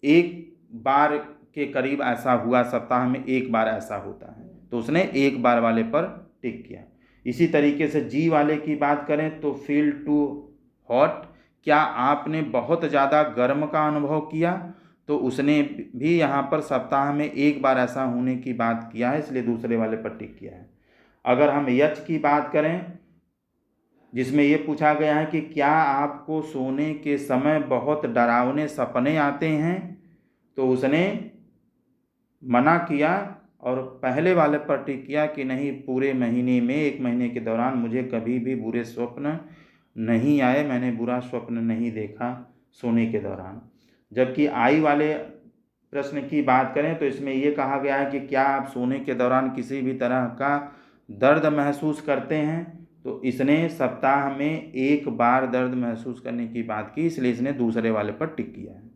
एक बार के करीब ऐसा हुआ, सप्ताह में एक बार ऐसा होता है, तो उसने एक बार वाले पर टिक किया। इसी तरीके से जी वाले की बात करें तो फील टू हॉट, क्या आपने बहुत ज़्यादा गर्म का अनुभव किया, तो उसने भी यहाँ पर सप्ताह में एक बार ऐसा होने की बात किया है, इसलिए दूसरे वाले पर टिक किया है। अगर हम यच की बात करें, जिसमें ये पूछा गया है कि क्या आपको सोने के समय बहुत डरावने सपने आते हैं, तो उसने मना किया और पहले वाले पर टिक किया कि नहीं, पूरे महीने में 1 महीने के दौरान मुझे कभी भी बुरे स्वप्न नहीं आए, मैंने बुरा स्वप्न नहीं देखा सोने के दौरान। जबकि आई वाले प्रश्न की बात करें तो इसमें ये कहा गया है कि क्या आप सोने के दौरान किसी भी तरह का दर्द महसूस करते हैं, तो इसने सप्ताह में एक बार दर्द महसूस करने की बात की, इसलिए इसने दूसरे वाले पर टिक किया है।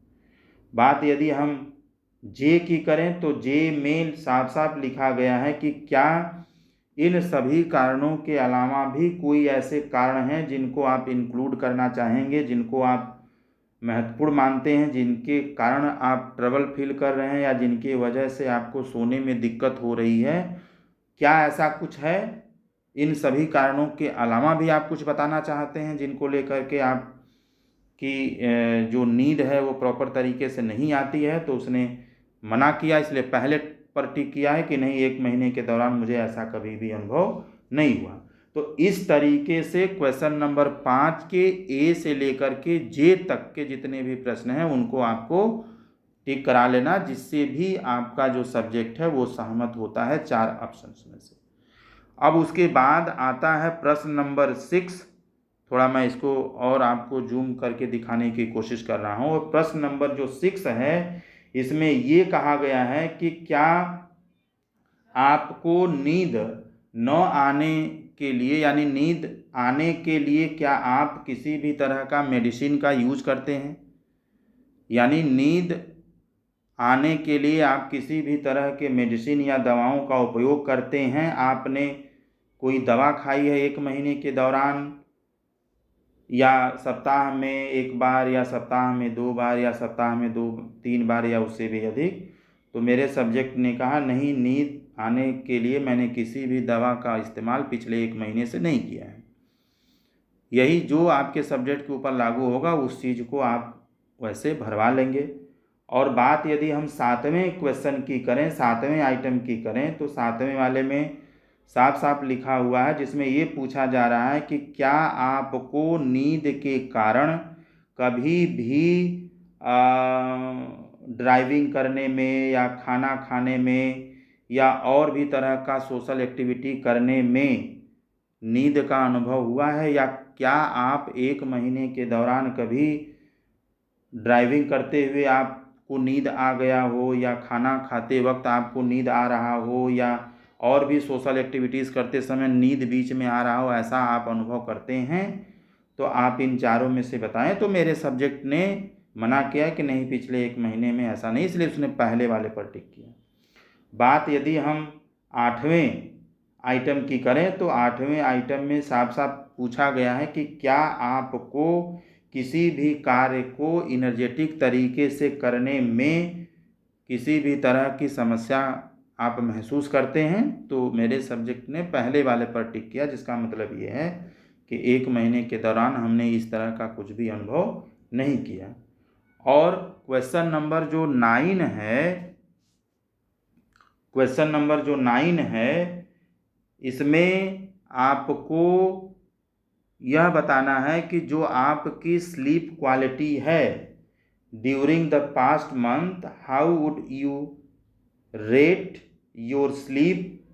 बात यदि हम जे की करें तो जे में साफ साफ लिखा गया है कि क्या इन सभी कारणों के अलावा भी कोई ऐसे कारण हैं जिनको आप इंक्लूड करना चाहेंगे, जिनको आप महत्वपूर्ण मानते हैं, जिनके कारण आप ट्रबल फील कर रहे हैं या जिनकी वजह से आपको सोने में दिक्कत हो रही है, क्या ऐसा कुछ है? इन सभी कारणों के अलावा भी आप कुछ बताना चाहते हैं जिनको लेकर के आप की जो नींद है वो प्रॉपर तरीके से नहीं आती है, तो उसने मना किया, इसलिए पहले पर टिक किया है कि नहीं, 1 महीने के दौरान मुझे ऐसा कभी भी अनुभव नहीं हुआ। तो इस तरीके से क्वेश्चन नंबर 5 के ए से लेकर के जे तक के जितने भी प्रश्न हैं उनको आपको टिक करा लेना, जिससे भी आपका जो सब्जेक्ट है वो सहमत होता है 4 ऑप्शंस में से। अब उसके बाद आता है प्रश्न नंबर 6। थोड़ा मैं इसको और आपको जूम करके दिखाने की कोशिश कर रहा हूँ। और प्रश्न नंबर जो 6 है, इसमें ये कहा गया है कि क्या आपको नींद न आने के लिए, यानी नींद आने के लिए क्या आप किसी भी तरह का मेडिसिन का यूज करते हैं, यानी नींद आने के लिए आप किसी भी तरह के मेडिसिन या दवाओं का उपयोग करते हैं। आपने कोई दवा खाई है 1 महीने के दौरान, या सप्ताह में 1 बार या सप्ताह में 2 बार या सप्ताह में 2-3 बार या उससे भी अधिक, तो मेरे सब्जेक्ट ने कहा नहीं, नींद आने के लिए मैंने किसी भी दवा का इस्तेमाल पिछले 1 महीने से नहीं किया है। यही जो आपके सब्जेक्ट के ऊपर लागू होगा उस चीज़ को आप वैसे भरवा लेंगे। और बात यदि हम 7वें क्वेश्चन की करें, 7वें आइटम की करें, तो 7वें वाले में साफ साफ लिखा हुआ है, जिसमें ये पूछा जा रहा है कि क्या आपको नींद के कारण कभी भी ड्राइविंग करने में या खाना खाने में या और भी तरह का सोशल एक्टिविटी करने में नींद का अनुभव हुआ है, या क्या आप 1 महीने के दौरान कभी ड्राइविंग करते हुए आपको नींद आ गया हो, या खाना खाते वक्त आपको नींद आ रहा हो, या और भी सोशल एक्टिविटीज़ करते समय नींद बीच में आ रहा हो, ऐसा आप अनुभव करते हैं, तो आप इन चारों में से बताएं। तो मेरे सब्जेक्ट ने मना किया कि नहीं, पिछले 1 महीने में ऐसा नहीं, इसलिए उसने पहले वाले पर टिक किया। बात यदि हम 8वें आइटम की करें तो 8वें आइटम में साफ साफ पूछा गया है कि क्या आपको किसी भी कार्य को एनर्जेटिक तरीके से करने में किसी भी तरह की समस्या आप महसूस करते हैं तो मेरे सब्जेक्ट ने पहले वाले पर टिक किया, जिसका मतलब ये है कि 1 महीने के दौरान हमने इस तरह का कुछ भी अनुभव नहीं किया। और क्वेश्चन नंबर जो 9 है इसमें आपको यह बताना है कि जो आपकी स्लीप क्वालिटी है during the past month, how would you rate your sleep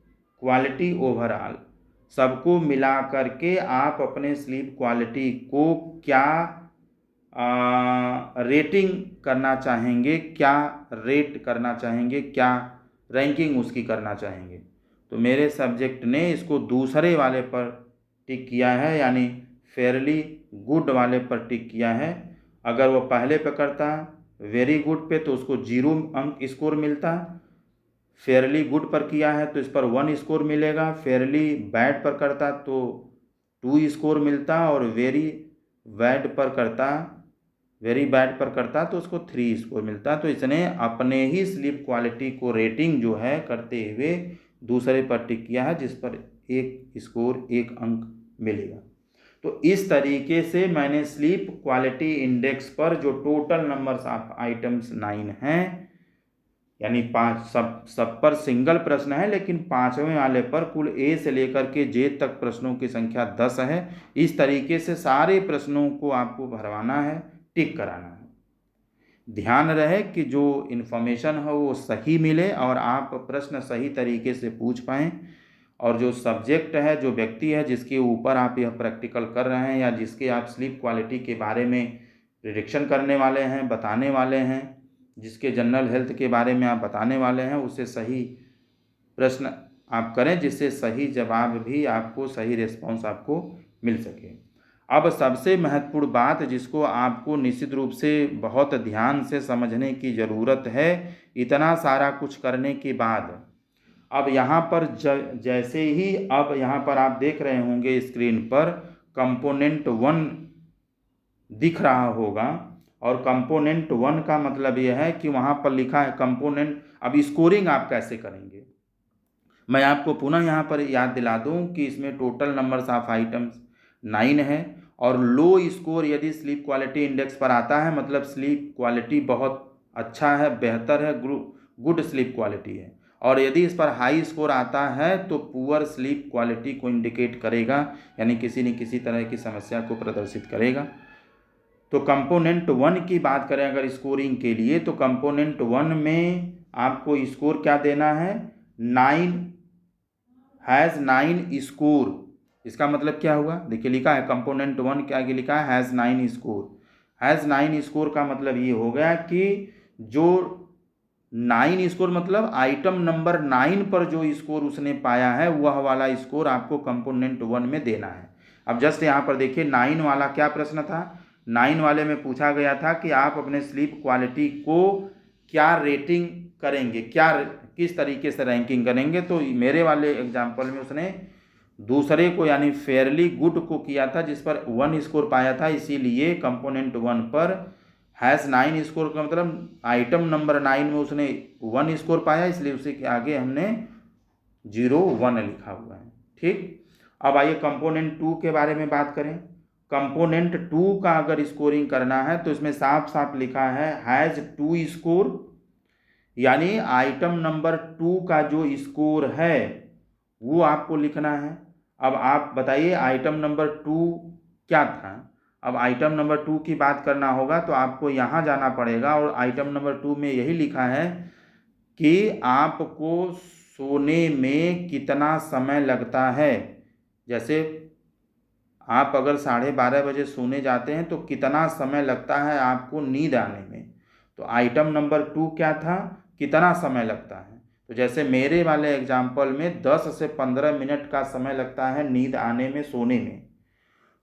quality overall. सबको मिला करके आप अपने स्लीप क्वालिटी को क्या रेटिंग करना चाहेंगे, क्या रेट करना चाहेंगे, क्या रैंकिंग उसकी करना चाहेंगे। तो मेरे सब्जेक्ट ने इसको दूसरे वाले पर टिक किया है, यानी फेयरली गुड वाले पर टिक किया है। अगर वो पहले पे करता वेरी गुड पे तो उसको 0 अंक स्कोर मिलता। फेयरली गुड पर किया है तो इस पर 1 स्कोर मिलेगा। फेयरली बैड पर करता तो 2 स्कोर मिलता, और वेरी बैड पर करता तो उसको 3 स्कोर मिलता। तो इसने अपने ही स्लीप क्वालिटी को रेटिंग जो है करते हुए दूसरे पर टिक किया है, जिस पर 1 स्कोर 1 अंक मिलेगा। तो इस तरीके से मैंने स्लीप क्वालिटी इंडेक्स पर जो टोटल नंबर्स ऑफ आइटम्स 9 हैं, यानी 5 सब पर सिंगल प्रश्न है, लेकिन 5वें वाले पर कुल ए से लेकर के जे तक प्रश्नों की संख्या 10 है। इस तरीके से सारे प्रश्नों को आपको भरवाना है, टिक कराना है। ध्यान रहे कि जो इन्फॉर्मेशन है वो सही मिले और आप प्रश्न सही तरीके से पूछ पाएँ, और जो सब्जेक्ट है, जो व्यक्ति है जिसके ऊपर आप यह प्रैक्टिकल कर रहे हैं या जिसके आप स्लीप क्वालिटी के बारे में प्रेडिक्शन करने वाले हैं, बताने वाले हैं, जिसके जनरल हेल्थ के बारे में आप बताने वाले हैं, उससे सही प्रश्न आप करें, जिससे सही जवाब भी आपको, सही रिस्पॉन्स आपको मिल सके। अब सबसे महत्वपूर्ण बात जिसको आपको निश्चित रूप से बहुत ध्यान से समझने की ज़रूरत है, इतना सारा कुछ करने के बाद अब यहाँ पर जैसे ही अब यहाँ पर आप देख रहे होंगे स्क्रीन पर कंपोनेंट 1 दिख रहा होगा, और कंपोनेंट 1 का मतलब यह है कि वहाँ पर लिखा है कंपोनेंट। अब स्कोरिंग आप कैसे करेंगे, मैं आपको पुनः यहाँ पर याद दिला दूँ कि इसमें टोटल नंबर्स ऑफ आइटम्स 9 है, और लो स्कोर यदि स्लीप क्वालिटी इंडेक्स पर आता है मतलब स्लीप क्वालिटी बहुत अच्छा है, बेहतर है, गुड स्लीप क्वालिटी है। और यदि इस पर हाई स्कोर आता है तो पुअर स्लीप क्वालिटी को इंडिकेट करेगा, यानी किसी न किसी तरह की समस्या को प्रदर्शित करेगा। तो कंपोनेंट 1 की बात करें अगर स्कोरिंग के लिए, तो कंपोनेंट 1 में आपको स्कोर क्या देना है, 9 स्कोर। इसका मतलब क्या हुआ, देखिए लिखा है कंपोनेंट 1 क्या लिखा है, हैज़ 9 स्कोर। हैज़ 9 स्कोर का मतलब ये हो गया कि जो 9 स्कोर मतलब आइटम नंबर 9 पर जो स्कोर उसने पाया है वह वाला स्कोर आपको कंपोनेंट 1 में देना है। अब जस्ट यहाँ पर देखिए 9 वाला क्या प्रश्न था, 9 वाले में पूछा गया था कि आप अपने स्लीप क्वालिटी को क्या रेटिंग करेंगे, किस तरीके से रैंकिंग करेंगे। तो मेरे वाले एग्जाम्पल में उसने दूसरे को यानी फेयरली गुड को किया था, जिस पर 1 स्कोर पाया था, इसीलिए कंपोनेंट 1 पर हैज़ 9 स्कोर का मतलब आइटम नंबर 9 में उसने 1 स्कोर पाया, इसलिए उसी के आगे हमने 0 1 लिखा हुआ है। ठीक, अब आइए कंपोनेंट 2 के बारे में बात करें। कंपोनेंट 2 का अगर स्कोरिंग करना है तो इसमें साफ साफ लिखा है हैज़ 2 स्कोर, यानी आइटम नंबर 2 का जो स्कोर है वो आपको लिखना है। अब आप बताइए आइटम नंबर 2 क्या था। अब आइटम नंबर 2 की बात करना होगा तो आपको यहाँ जाना पड़ेगा, और आइटम नंबर 2 में यही लिखा है कि आपको सोने में कितना समय लगता है। जैसे आप अगर 12:30 बजे सोने जाते हैं तो कितना समय लगता है आपको नींद आने में, तो आइटम नंबर 2 क्या था, कितना समय लगता है। तो जैसे मेरे वाले एग्जाम्पल में 10 से 15 मिनट का समय लगता है नींद आने में, सोने में।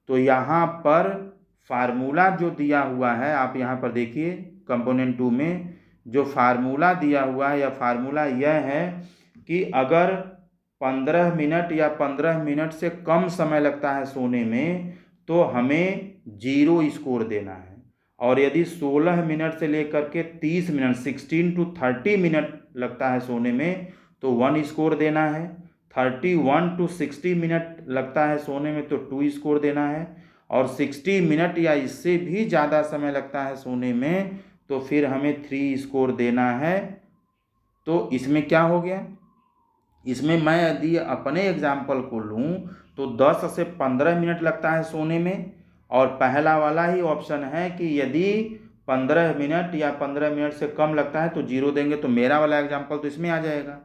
तो यहाँ पर फार्मूला जो दिया हुआ है आप यहाँ पर देखिए कंपोनेंट 2 में जो फार्मूला दिया हुआ है, यह फार्मूला यह है कि अगर 15 मिनट या 15 मिनट से कम समय लगता है सोने में तो हमें जीरो स्कोर देना है। और यदि 16 मिनट से लेकर के 30 मिनट 16 to 30 मिनट लगता है सोने में तो 1 स्कोर देना है। 31 to 60 मिनट लगता है सोने में तो 2 स्कोर देना है। और 60 मिनट या इससे भी ज़्यादा समय लगता है सोने में तो फिर हमें 3 स्कोर देना है। तो इसमें क्या हो गया, इसमें मैं यदि अपने एग्जाम्पल को लूँ तो 10 से 15 मिनट लगता है सोने में, और पहला वाला ही ऑप्शन है कि यदि 15 मिनट या 15 मिनट से कम लगता है तो जीरो देंगे, तो मेरा वाला एग्जाम्पल तो इसमें आ जाएगा।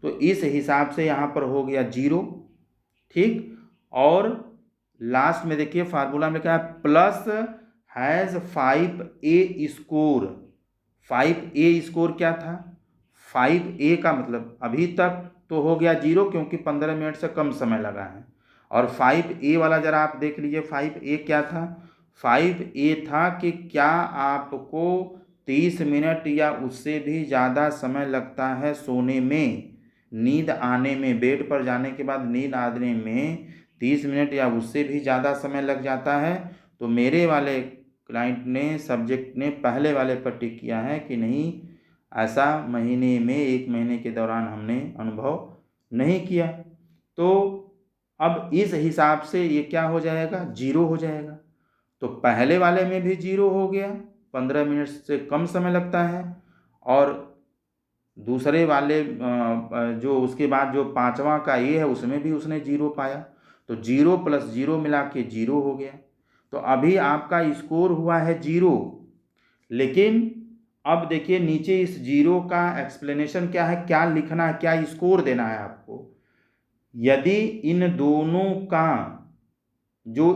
तो इस हिसाब से यहाँ पर हो गया जीरो, ठीक। और लास्ट में देखिए फार्मूला में क्या है, plus has 5A score. 5A score क्या था, 5A का मतलब अभी तक तो हो गया जीरो क्योंकि 15 मिनट से कम समय लगा है। और 5A वाला जरा आप देख लीजिए, 5A क्या था, 5A था कि क्या आपको 30 मिनट या उससे भी ज़्यादा समय लगता है सोने में, नींद आने में, बेड पर जाने के बाद नींद आने में 30 मिनट या उससे भी ज़्यादा समय लग जाता है। तो मेरे वाले क्लाइंट ने, सब्जेक्ट ने पहले वाले पर टिक किया है कि नहीं, ऐसा महीने में 1 महीने के दौरान हमने अनुभव नहीं किया। तो अब इस हिसाब से ये क्या हो जाएगा, जीरो हो जाएगा। तो पहले वाले में भी जीरो हो गया, 15 मिनट से कम समय लगता है। और दूसरे वाले जो उसके बाद जो पांचवा का ये है उसमें भी उसने जीरो पाया। तो जीरो प्लस जीरो मिला के जीरो हो गया। तो अभी आपका स्कोर हुआ है जीरो। लेकिन अब देखिए नीचे इस जीरो का एक्सप्लेनेशन क्या है, क्या लिखना है, क्या स्कोर देना है आपको। यदि इन दोनों का जो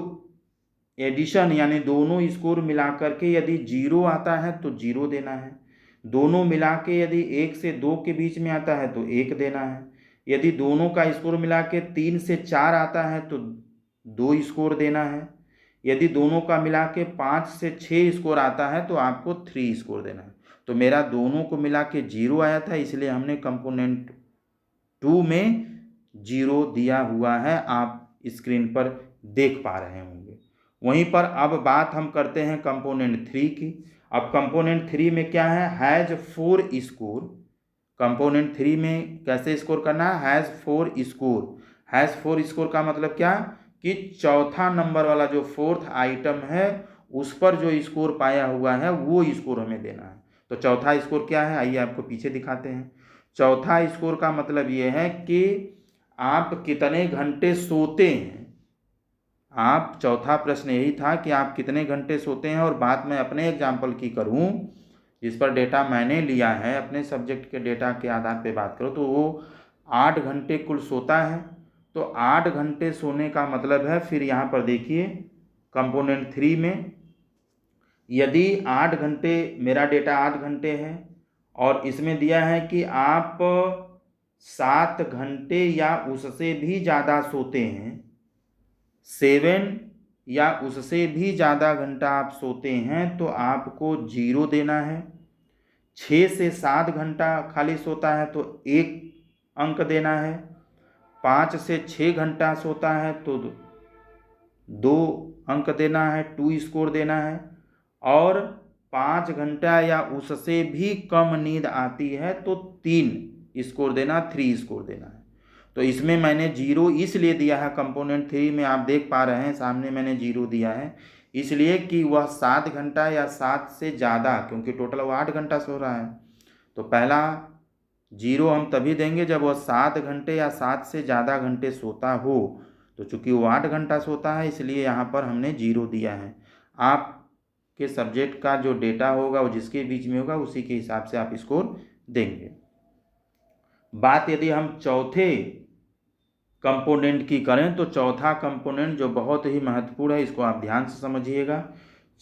एडिशन यानी दोनों स्कोर मिलाकर के यदि जीरो आता है तो जीरो देना है। दोनों मिला के यदि 1 से 2 के बीच में आता है तो 1 देना है। यदि दोनों का स्कोर मिला के 3 से 4 आता है तो 2 स्कोर देना है। यदि दोनों का मिला के 5 से 6 स्कोर आता है तो आपको 3 स्कोर देना है। तो मेरा दोनों को मिला के जीरो आया था, इसलिए हमने कंपोनेंट 2 में जीरो दिया हुआ है, आप स्क्रीन पर देख पा रहे होंगे। वहीं पर अब बात हम करते हैं कंपोनेंट 3 की। अब कंपोनेंट 3 में क्या है, हैज़ 4 स्कोर। कंपोनेंट 3 में कैसे स्कोर करना है, हैज़ 4 स्कोर। हैज़ 4 स्कोर का मतलब क्या कि चौथा नंबर वाला जो फोर्थ आइटम है उस पर जो स्कोर पाया हुआ है वो स्कोर हमें देना है। तो चौथा स्कोर क्या है, आइए आपको पीछे दिखाते हैं। चौथा स्कोर का मतलब ये है कि आप कितने घंटे सोते हैं। आप, चौथा प्रश्न यही था कि आप कितने घंटे सोते हैं। और बात मैं अपने एग्जाम्पल की करूं जिस पर डेटा मैंने लिया है, अपने सब्जेक्ट के डेटा के आधार पर बात करूं तो वो 8 घंटे कुल सोता है। तो 8 घंटे सोने का मतलब है, फिर यहाँ पर देखिए कंपोनेंट 3 में यदि 8 घंटे, मेरा डेटा 8 घंटे है और इसमें दिया है कि आप 7 घंटे या उससे भी ज़्यादा सोते हैं, 7 या उससे भी ज़्यादा घंटा आप सोते हैं तो आपको जीरो देना है। 6 से 7 घंटा खाली सोता है तो 1 अंक देना है। 5 से 6 घंटा सोता है तो 2 अंक देना है, 2 स्कोर देना है। और 5 घंटा या उससे भी कम नींद आती है तो 3 स्कोर देना, 3 स्कोर देना है। तो इसमें मैंने जीरो इसलिए दिया है, कंपोनेंट 3 में आप देख पा रहे हैं सामने मैंने जीरो दिया है इसलिए कि वह 7 घंटा या 7 से ज़्यादा, क्योंकि टोटल वो 8 घंटा सो रहा है। तो पहला जीरो हम तभी देंगे जब वह 7 घंटे या 7 से ज़्यादा घंटे सोता हो। तो चूंकि वो 8 घंटा सोता है इसलिए यहाँ पर हमने जीरो दिया है। आपके सब्जेक्ट का जो डेटा होगा वो जिसके बीच में होगा उसी के हिसाब से आप स्कोर देंगे। बात यदि हम चौथे कंपोनेंट की करें तो चौथा कंपोनेंट जो बहुत ही महत्वपूर्ण है, इसको आप ध्यान से समझिएगा।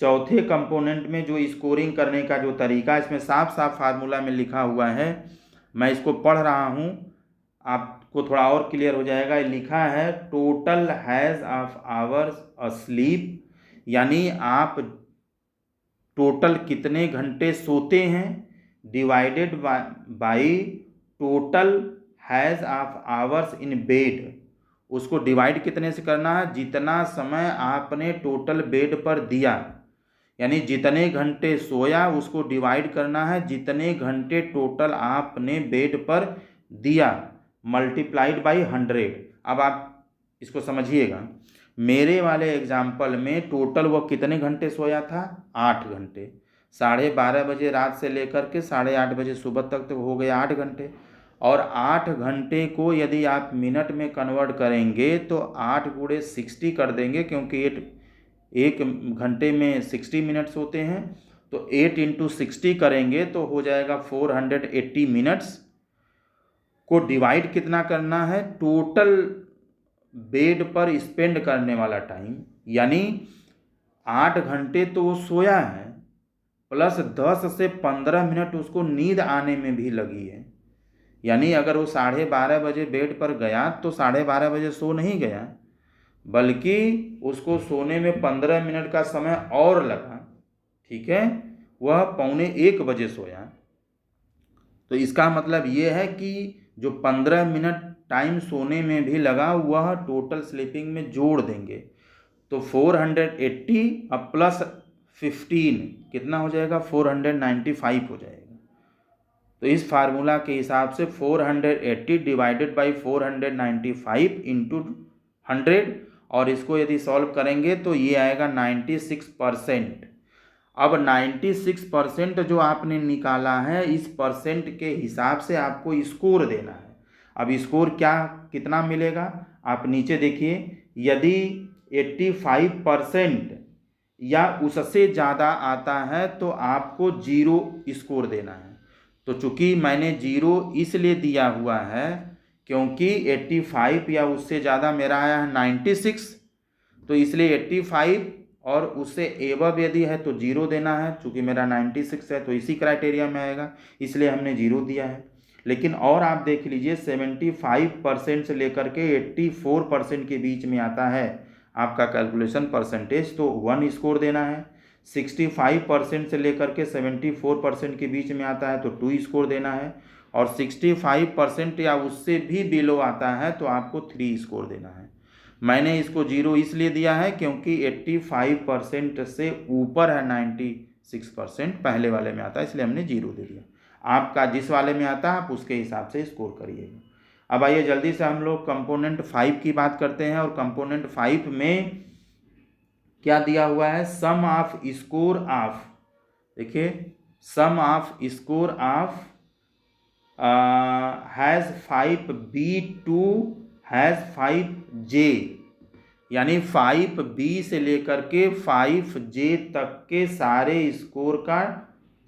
चौथे कंपोनेंट में जो स्कोरिंग करने का जो तरीका, इसमें साफ साफ फार्मूला में लिखा हुआ है, मैं इसको पढ़ रहा हूँ, आपको थोड़ा और क्लियर हो जाएगा। लिखा है total has of hours asleep, यानी आप टोटल कितने घंटे सोते हैं divided by total has of hours in bed. उसको डिवाइड कितने से करना है, जितना समय आपने टोटल बेड पर दिया, यानी जितने घंटे सोया उसको डिवाइड करना है जितने घंटे टोटल आपने बेड पर दिया, मल्टीप्लाइड बाई 100। अब आप इसको समझिएगा, मेरे वाले एग्जाम्पल में टोटल वो कितने घंटे सोया था, 8 घंटे। 12:30 बजे रात से लेकर के 8:30 बजे सुबह तक तो हो गया 8 घंटे। और 8 घंटे को यदि आप मिनट में कन्वर्ट करेंगे तो 8 गुणे 60 कर देंगे, क्योंकि एक घंटे में 60 मिनट्स होते हैं, तो 8 इंटू 60 करेंगे तो हो जाएगा 480 मिनट्स। को डिवाइड कितना करना है, टोटल बेड पर स्पेंड करने वाला टाइम, यानी 8 घंटे तो वो सोया है प्लस 10 से 15 मिनट उसको नींद आने में भी लगी है। यानी अगर वो 12:30 बजे बेड पर गया तो 12:30 बजे सो नहीं गया, बल्कि उसको सोने में 15 मिनट का समय और लगा। ठीक है, वह 12:45 बजे सोया। तो इसका मतलब ये है कि जो 15 मिनट टाइम सोने में भी लगा वह टोटल स्लीपिंग में जोड़ देंगे, तो 480 अब प्लस 15 कितना हो जाएगा, 495 हो जाएगा। तो इस फार्मूला के हिसाब से 480 डिवाइडेड बाई 495 इंटू 100, और इसको यदि सॉल्व करेंगे तो ये आएगा 96%। अब 96% जो आपने निकाला है, इस परसेंट के हिसाब से आपको स्कोर देना है। अब स्कोर कितना मिलेगा, आप नीचे देखिए, यदि 85% या उससे ज़्यादा आता है तो आपको 0 स्कोर देना है। तो चूँकि मैंने 0 इसलिए दिया हुआ है क्योंकि 85 या उससे ज़्यादा मेरा आया है 96, तो इसलिए 85 और उससे एबव यदि है तो 0 देना है। चूँकि मेरा 96 है तो इसी क्राइटेरिया में आएगा, इसलिए हमने 0 दिया है। लेकिन और आप देख लीजिए, 75% से लेकर के 84% के बीच में आता है आपका कैलकुलेशन परसेंटेज, तो 1 स्कोर देना है। 65% से लेकर के 74% के बीच में आता है तो 2 स्कोर देना है, और 65% या उससे भी बिलो आता है तो आपको 3 स्कोर देना है। मैंने इसको 0 इसलिए दिया है क्योंकि 85% से ऊपर है 96% पहले वाले में आता है, इसलिए हमने 0 दे दिया। आपका जिस वाले में आता है आप उसके हिसाब से स्कोर करिएगा। अब आइए जल्दी से हम लोग कंपोनेंट 5 की बात करते हैं, और कंपोनेंट 5 में क्या दिया हुआ है, सम ऑफ स्कोर ऑफ, देखिए sum of score of has 5B to has 5J, यानी 5B से लेकर के 5J तक के सारे स्कोर का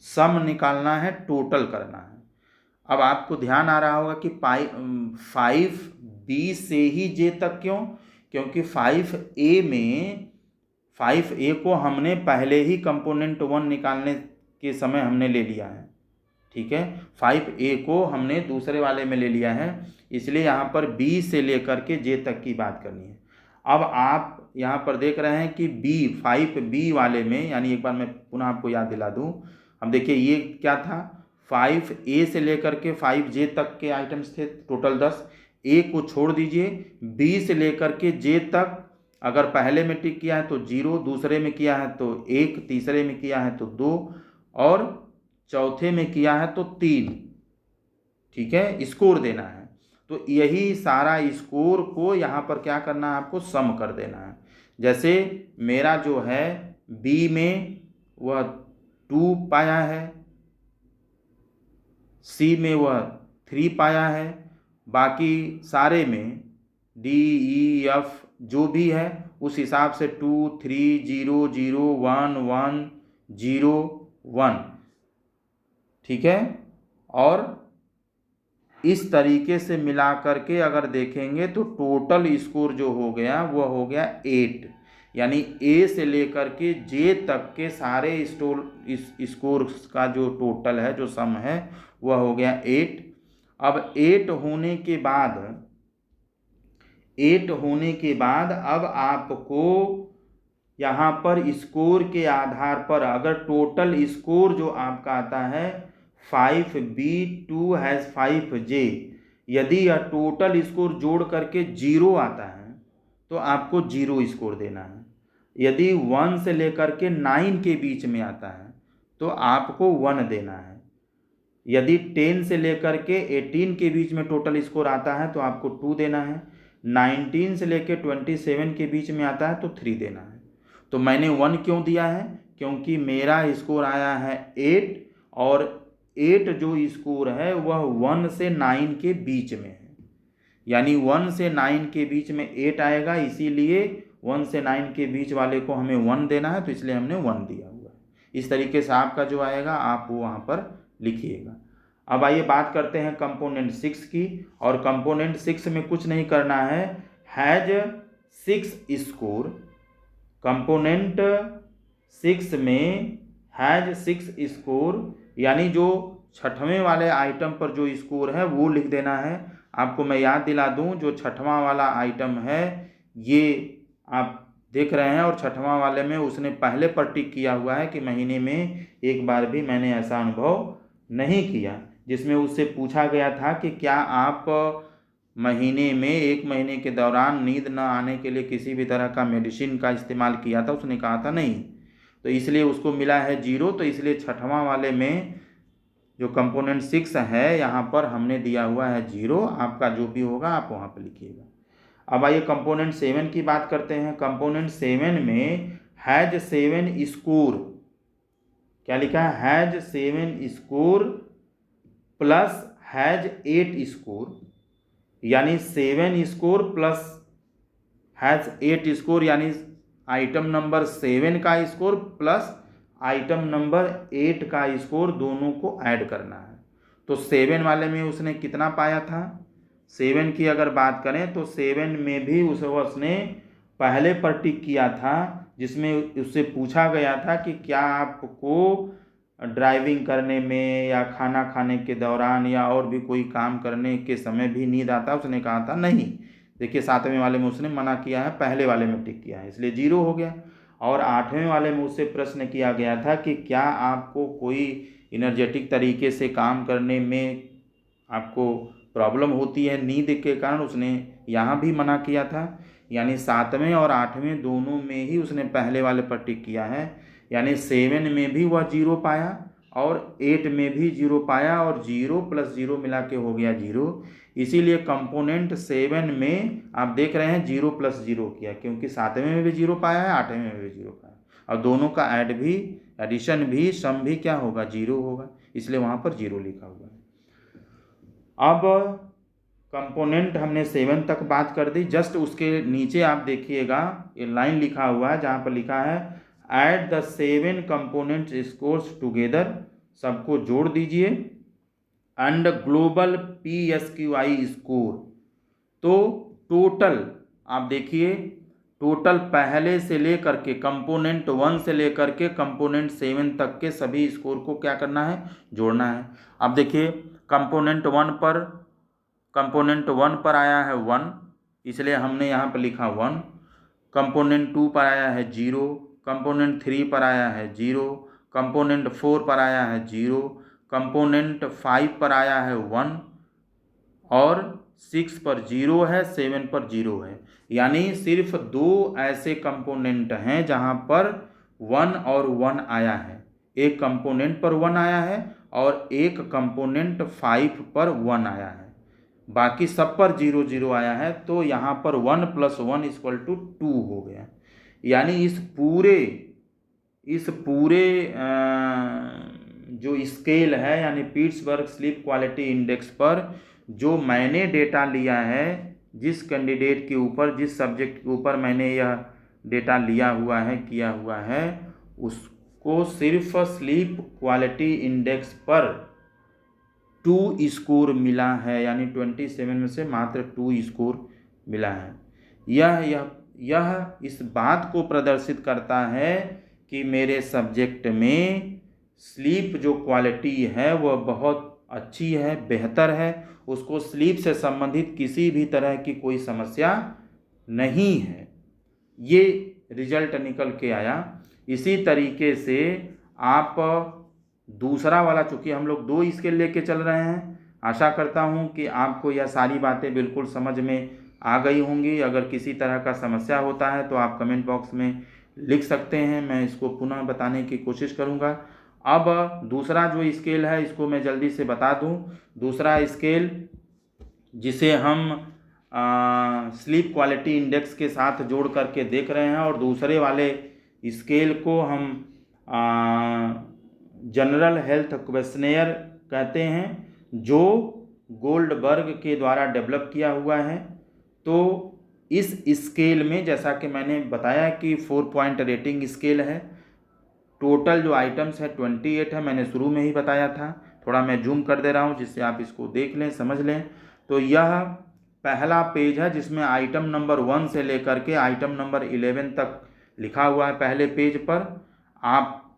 सम निकालना है, टोटल करना है। अब आपको ध्यान आ रहा होगा कि 5B से ही J तक क्यों, क्योंकि 5A को हमने पहले ही कंपोनेंट 1 निकालने के समय हमने ले लिया है। ठीक है, 5A को हमने दूसरे वाले में ले लिया है, इसलिए यहाँ पर B से लेकर के J तक की बात करनी है। अब आप यहाँ पर देख रहे हैं कि 5B वाले में, यानी एक बार मैं पुनः आपको याद दिला दूँ। अब देखिए ये क्या था, 5A से लेकर के 5J तक के आइटम्स थे, टोटल 10। A को छोड़ दीजिए, B से लेकर के J तक अगर पहले में टिक किया है तो 0, दूसरे में किया है तो 1, तीसरे में किया है तो 2, और चौथे में किया है तो 3। ठीक है, स्कोर देना है। तो यही सारा स्कोर को यहाँ पर क्या करना है, आपको सम कर देना है। जैसे मेरा जो है बी में वह 2 पाया है, सी में वह 3 पाया है, बाकी सारे में डी ई एफ जो भी है उस हिसाब से 2 3 0 0 1 1 0 1। ठीक है, और इस तरीके से मिला करके अगर देखेंगे तो टोटल स्कोर जो हो गया वह हो गया 8, यानी ए से लेकर के जे तक के सारे स्कोर का जो टोटल है, जो सम है, वह हो गया 8। अब 8 होने के बाद अब आपको यहाँ पर स्कोर के आधार पर अगर टोटल स्कोर जो आपका आता है 5B टू हैज़ 5J, यदि यह टोटल स्कोर जोड़ करके 0 आता है तो आपको 0 स्कोर देना है। यदि 1 से लेकर के 9 के बीच में आता है तो आपको 1 देना है। यदि 10 से लेकर के 18 के बीच में टोटल स्कोर आता है तो आपको 2 देना है। 19 से लेकर 27 के बीच में आता है तो 3 देना है। तो मैंने 1 क्यों दिया है? क्योंकि मेरा स्कोर आया है 8 और 8 जो स्कोर है वह 1 से 9 के बीच में है, यानी 1 से 9 के बीच में 8 आएगा, इसीलिए 1 से 9 के बीच वाले को हमें 1 देना है, तो इसलिए हमने 1 दिया हुआ है। इस तरीके से आपका जो आएगा आप वो वहाँ पर लिखिएगा। अब आइए बात करते हैं कंपोनेंट 6 की, और कंपोनेंट 6 में कुछ नहीं करना है, हैज 6 स्कोर। कंपोनेंट 6 में हैज 6 स्कोर, यानी जो छठवें वाले आइटम पर जो स्कोर है वो लिख देना है। आपको मैं याद दिला दूं, जो छठवां वाला आइटम है ये आप देख रहे हैं, और छठवां वाले में उसने पहले पर टिक किया हुआ है कि महीने में एक बार भी मैंने ऐसा अनुभव नहीं किया, जिसमें उससे पूछा गया था कि क्या आप महीने में 1 महीने के दौरान नींद न आने के लिए किसी भी तरह का मेडिसिन का इस्तेमाल किया था। उसने कहा था नहीं, तो इसलिए उसको मिला है 0। तो इसलिए छठवां वाले में जो कंपोनेंट 6 है यहाँ पर हमने दिया हुआ है 0। आपका जो भी होगा आप वहाँ पर लिखिएगा। अब आइए कंपोनेंट 7 की बात करते हैं। कंपोनेंट 7 में हैज 7 स्कोर, क्या लिखा है? Has 7 score plus has 8 score, यानी 7 स्कोर प्लस हैज 8 स्कोर, यानी आइटम नंबर 7 का स्कोर प्लस आइटम नंबर 8 का स्कोर दोनों को ऐड करना है। तो 7 वाले में उसने कितना पाया था? 7 की अगर बात करें तो 7 में भी उसने पहले पर टिक किया था, जिसमें उससे पूछा गया था कि क्या आपको ड्राइविंग करने में या खाना खाने के दौरान या और भी कोई काम करने के समय भी नींद आता? उसने कहा था नहीं। देखिए 7वें वाले में उसने मना किया है, पहले वाले में टिक किया है, इसलिए 0 हो गया। और 8वें वाले में उससे प्रश्न किया गया था कि क्या आपको कोई एनर्जेटिक तरीके से काम करने में आपको प्रॉब्लम होती है नींद के कारण? उसने यहाँ भी मना किया था, यानी 7वें और 8वें दोनों में ही उसने पहले वाले पर टिक किया है, यानी 7 में भी वह 0 पाया और 8 में भी 0 पाया, और 0 प्लस 0 मिला के हो गया 0। इसीलिए कंपोनेंट 7 में आप देख रहे हैं 0 प्लस 0 किया, क्योंकि 7वें में भी 0 पाया है, 8वें में भी 0 पाया, और दोनों का एडिशन भी सम भी क्या होगा? 0 होगा, इसलिए वहाँ पर 0 लिखा हुआ है। अब कंपोनेंट हमने 7 तक बात कर दी। जस्ट उसके नीचे आप देखिएगा ये लाइन लिखा हुआ है जहाँ पर लिखा है add the 7 component scores together, सबको जोड़ दीजिए, एंड ग्लोबल PSQI स्कोर। तो टोटल आप देखिए, टोटल पहले से लेकर के कंपोनेंट 1 से लेकर के कंपोनेंट 7 तक के सभी स्कोर को क्या करना है? जोड़ना है। अब देखिए कंपोनेंट 1 पर आया है 1, इसलिए हमने यहाँ पर लिखा 1। कंपोनेंट 2 पर आया है 0, कंपोनेंट 3 पर आया है 0, कंपोनेंट 4 पर आया है 0, कंपोनेंट 5 पर आया है 1, और 6 पर 0 है, 7 पर 0 है। यानी सिर्फ 2 ऐसे कंपोनेंट हैं जहाँ पर 1 और 1 आया है। एक कंपोनेंट पर 1 आया है और एक कंपोनेंट 5 पर 1 आया है, बाकी सब पर 0 0 आया है। तो यहाँ पर 1 + 1 = 2 हो गया। यानी इस पूरे जो स्केल है, यानी पिट्सबर्ग स्लीप क्वालिटी इंडेक्स पर जो मैंने डेटा लिया है, जिस कैंडिडेट के ऊपर, जिस सब्जेक्ट के ऊपर मैंने यह डेटा लिया हुआ है, किया हुआ है, उसको सिर्फ स्लीप क्वालिटी इंडेक्स पर 2 स्कोर मिला है, यानी 27 में से मात्र 2 स्कोर मिला है। यह इस बात को प्रदर्शित करता है कि मेरे सब्जेक्ट में स्लीप जो क्वालिटी है वह बहुत अच्छी है, बेहतर है, उसको स्लीप से संबंधित किसी भी तरह की कोई समस्या नहीं है। ये रिजल्ट निकल के आया। इसी तरीके से आप दूसरा वाला, चूँकि हम लोग 2 स्केल लेके चल रहे हैं, आशा करता हूँ कि आपको यह सारी बातें बिल्कुल समझ में आ गई होंगी। अगर किसी तरह का समस्या होता है तो आप कमेंट बॉक्स में लिख सकते हैं, मैं इसको पुनः बताने की कोशिश करूँगा। अब दूसरा जो स्केल है इसको मैं जल्दी से बता दूँ। दूसरा स्केल जिसे हम स्लीप क्वालिटी इंडेक्स के साथ जोड़ करके देख रहे हैं, और दूसरे वाले स्केल को हम जनरल हेल्थ क्वेश्चनेयर कहते हैं, जो गोल्डबर्ग के द्वारा डेवलप किया हुआ है। तो इस स्केल में जैसा कि मैंने बताया कि 4 पॉइंट रेटिंग स्केल है। टोटल जो आइटम्स है 28 है, मैंने शुरू में ही बताया था। थोड़ा मैं जूम कर दे रहा हूँ जिससे आप इसको देख लें, समझ लें। तो यह पहला पेज है जिसमें आइटम नंबर 1 से लेकर के आइटम नंबर 11 तक लिखा हुआ है पहले पेज पर। आप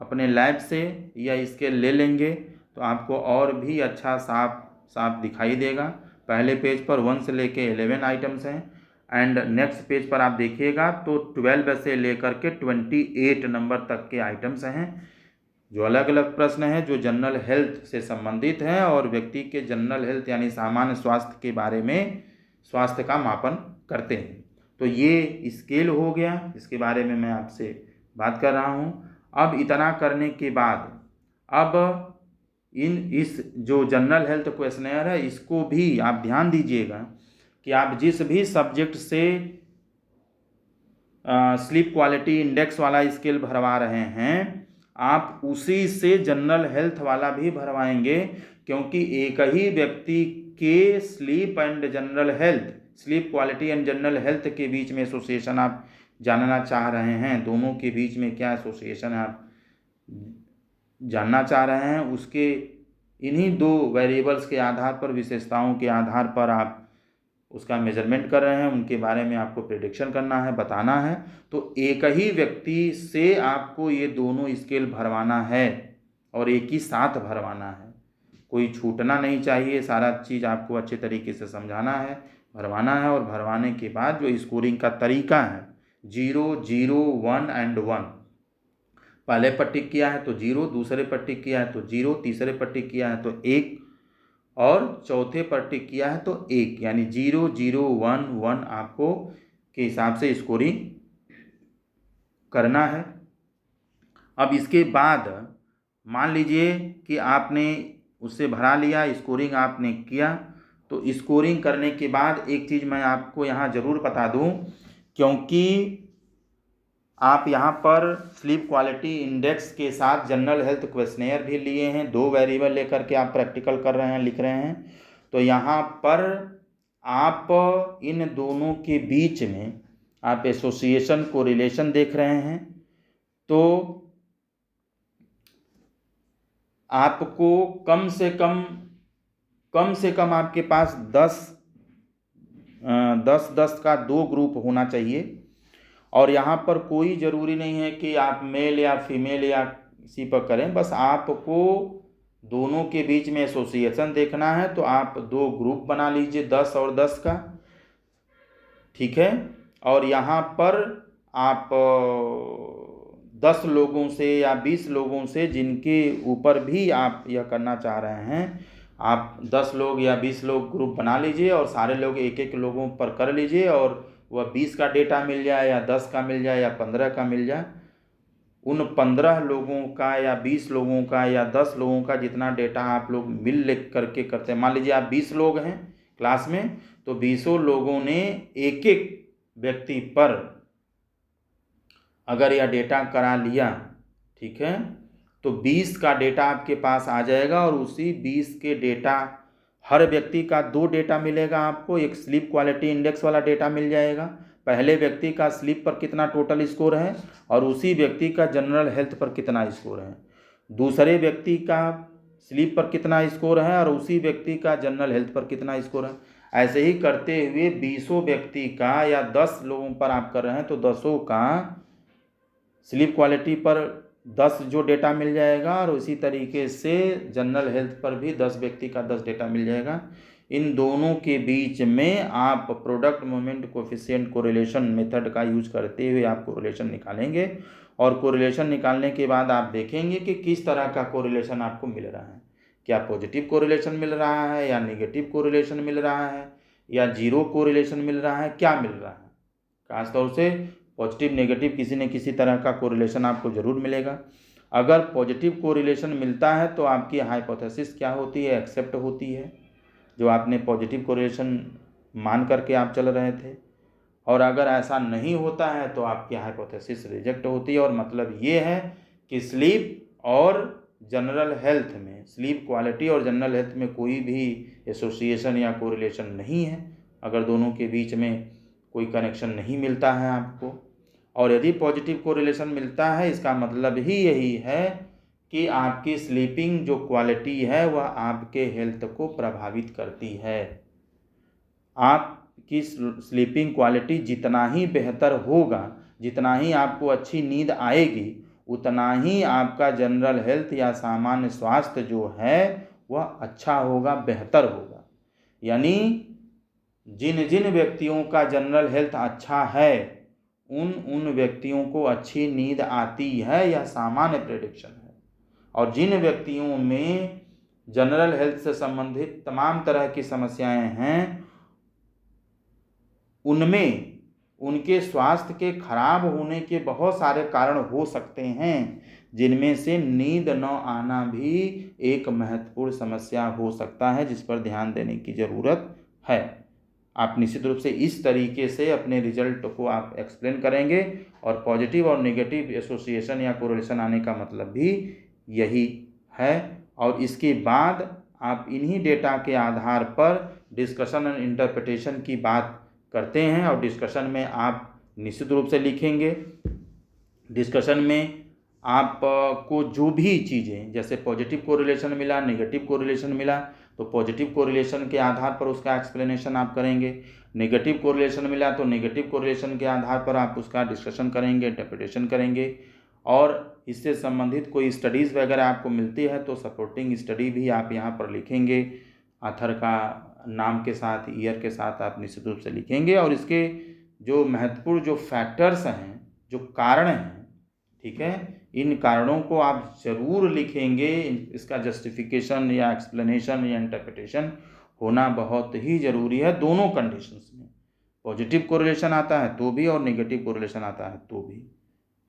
अपने लैब से यह स्केल ले लेंगे तो आपको और भी अच्छा साफ साफ दिखाई देगा। पहले पेज पर 1 से लेके 11 आइटम्स हैं, एंड नेक्स्ट पेज पर आप देखिएगा तो 12 से लेकर के 28 नंबर तक के आइटम्स हैं, जो अलग अलग प्रश्न हैं जो जनरल हेल्थ से संबंधित हैं और व्यक्ति के जनरल हेल्थ यानी सामान्य स्वास्थ्य के बारे में स्वास्थ्य का मापन करते हैं। तो ये स्केल हो गया, इसके बारे में मैं आपसे बात कर रहा हूँ। अब इतना करने के बाद अब इस जो जनरल हेल्थ क्वेश्चनेयर है इसको भी आप ध्यान दीजिएगा कि आप जिस भी सब्जेक्ट से स्लीप क्वालिटी इंडेक्स वाला स्केल भरवा रहे हैं आप उसी से जनरल हेल्थ वाला भी भरवाएंगे, क्योंकि एक ही व्यक्ति के sleep and general health, sleep quality and general health के बीच में एसोसिएशन आप जानना चाह रहे हैं। दोनों के बीच में क्या एसोसिएशन है आप जानना चाह रहे हैं, उसके इन्हीं दो वेरिएबल्स के आधार पर, विशेषताओं के आधार पर आप उसका मेजरमेंट कर रहे हैं, उनके बारे में आपको प्रेडिक्शन करना है, बताना है। तो एक ही व्यक्ति से आपको ये दोनों स्केल भरवाना है और एक ही साथ भरवाना है, कोई छूटना नहीं चाहिए। सारा चीज़ आपको अच्छे तरीके से समझाना है, भरवाना है। और भरवाने के बाद जो स्कोरिंग का तरीका है 0, 0, 1 एंड 1, पहले पर टिक किया है तो 0, दूसरे पर टिक किया है तो 0, तीसरे पर टिक किया है तो 1 और चौथे पर टिक किया है तो 1, यानी 0, 0, 1, 1 आपको के हिसाब से स्कोरिंग करना है। अब इसके बाद मान लीजिए कि आपने उससे भरा लिया, स्कोरिंग आपने किया, तो स्कोरिंग करने के बाद एक चीज़ मैं आपको यहाँ ज़रूर बता दूँ, क्योंकि आप यहाँ पर स्लीप क्वालिटी इंडेक्स के साथ जनरल हेल्थ क्वेश्चनेयर भी लिए हैं, 2 वेरिएबल लेकर के आप प्रैक्टिकल कर रहे हैं, लिख रहे हैं। तो यहाँ पर आप इन दोनों के बीच में आप एसोसिएशन को रिलेशन देख रहे हैं। तो आपको कम से कम आपके पास 10 का 2 ग्रुप होना चाहिए। और यहाँ पर कोई ज़रूरी नहीं है कि आप मेल या फीमेल या किसी पर करें, बस आपको दोनों के बीच में एसोसिएशन देखना है। तो आप 2 ग्रुप बना लीजिए 10 और 10 का, ठीक है। और यहाँ पर आप 10 लोगों से या 20 लोगों से जिनके ऊपर भी आप यह करना चाह रहे हैं, आप 10 लोग या 20 लोग ग्रुप बना लीजिए और सारे लोग एक एक लोगों पर कर लीजिए, और वह 20 का डेटा मिल जाए या 10 का मिल जाए या 15 का मिल जाए, उन 15 लोगों का या 20 लोगों का या 10 लोगों का जितना डेटा आप लोग मिल लिख करके करते हैं। मान लीजिए आप 20 लोग हैं क्लास में, तो 20 लोगों ने एक एक व्यक्ति पर अगर यह डेटा करा लिया, ठीक है, तो 20 का डेटा आपके पास आ जाएगा। और उसी 20 के डेटा, हर व्यक्ति का 2 डेटा मिलेगा आपको। एक स्लीप क्वालिटी इंडेक्स वाला डेटा मिल जाएगा, पहले व्यक्ति का स्लीप पर कितना टोटल स्कोर है और उसी व्यक्ति का जनरल हेल्थ पर कितना स्कोर है, दूसरे व्यक्ति का स्लीप पर कितना स्कोर है और उसी व्यक्ति का जनरल हेल्थ पर कितना स्कोर है। ऐसे ही करते हुए 20 व्यक्ति का या 10 लोगों पर आप कर रहे हैं तो 10 का स्लीप क्वालिटी पर 10 जो डेटा मिल जाएगा, और उसी तरीके से जनरल हेल्थ पर भी 10 व्यक्ति का 10 डेटा मिल जाएगा। इन दोनों के बीच में आप product moment coefficient correlation method का यूज करते हुए आप कोरिलेशन निकालेंगे, और कोरिलेशन निकालने के बाद आप देखेंगे कि किस तरह का कोरिलेशन आपको मिल रहा है। क्या पॉजिटिव कोरिलेशन मिल रहा है या नेगेटिव कोरिलेशन मिल रहा है या जीरो कोरिलेशन मिल रहा है, क्या मिल रहा है। खासतौर से पॉजिटिव नेगेटिव किसी न किसी तरह का कोरिलेशन आपको ज़रूर मिलेगा। अगर पॉजिटिव कोरिलेशन मिलता है तो आपकी हाइपोथेसिस क्या होती है, एक्सेप्ट होती है, जो आपने पॉजिटिव कोरिलेशन मान करके आप चल रहे थे। और अगर ऐसा नहीं होता है तो आपकी हाइपोथेसिस रिजेक्ट होती है। और मतलब ये है कि स्लीप और जनरल हेल्थ में, स्लीप क्वालिटी और जनरल हेल्थ में कोई भी एसोसिएशन या कोरिलेशन नहीं है। अगर दोनों के बीच में कोई कनेक्शन नहीं मिलता है आपको, और यदि पॉजिटिव कोरिलेशन मिलता है, इसका मतलब ही यही है कि आपकी स्लीपिंग जो क्वालिटी है वह आपके हेल्थ को प्रभावित करती है। आपकी स्लीपिंग क्वालिटी जितना ही बेहतर होगा, जितना ही आपको अच्छी नींद आएगी, उतना ही आपका जनरल हेल्थ या सामान्य स्वास्थ्य जो है वह अच्छा होगा, बेहतर होगा। यानी जिन जिन व्यक्तियों का जनरल हेल्थ अच्छा है उन व्यक्तियों को अच्छी नींद आती है, यह सामान्य प्रेडिक्शन है। और जिन व्यक्तियों में जनरल हेल्थ से संबंधित तमाम तरह की समस्याएं हैं, उनमें उनके स्वास्थ्य के खराब होने के बहुत सारे कारण हो सकते हैं, जिनमें से नींद न आना भी एक महत्वपूर्ण समस्या हो सकता है, जिस पर ध्यान देने की ज़रूरत है। आप निश्चित रूप से इस तरीके से अपने रिजल्ट को आप एक्सप्लेन करेंगे, और पॉजिटिव और नेगेटिव एसोसिएशन या कोरिलेशन आने का मतलब भी यही है। और इसके बाद आप इन्हीं डेटा के आधार पर डिस्कशन एंड इंटरप्रिटेशन की बात करते हैं, और डिस्कशन में आप निश्चित रूप से लिखेंगे। डिस्कशन में आपको जो भी चीज़ें, जैसे पॉजिटिव कोरिलेशन मिला, नेगेटिव कोरिलेशन मिला, तो पॉजिटिव कोरिलेशन के आधार पर उसका एक्सप्लेनेशन आप करेंगे। नेगेटिव कोरिलेशन मिला तो नेगेटिव कोरिलेशन के आधार पर आप उसका डिस्कशन करेंगे, इंटरप्रिटेशन करेंगे। और इससे संबंधित कोई स्टडीज़ वगैरह आपको मिलती है तो सपोर्टिंग स्टडी भी आप यहाँ पर लिखेंगे, ऑथर का नाम के साथ, ईयर के साथ आप निश्चित रूप से लिखेंगे। और इसके जो महत्वपूर्ण जो फैक्टर्स हैं, जो कारण हैं, ठीक है, इन कारणों को आप ज़रूर लिखेंगे। इसका जस्टिफिकेशन या एक्सप्लेनेशन या इंटरप्रिटेशन होना बहुत ही ज़रूरी है, दोनों कंडीशंस में। पॉजिटिव कोरिलेशन आता है तो भी और नेगेटिव कोरिलेशन आता है तो भी,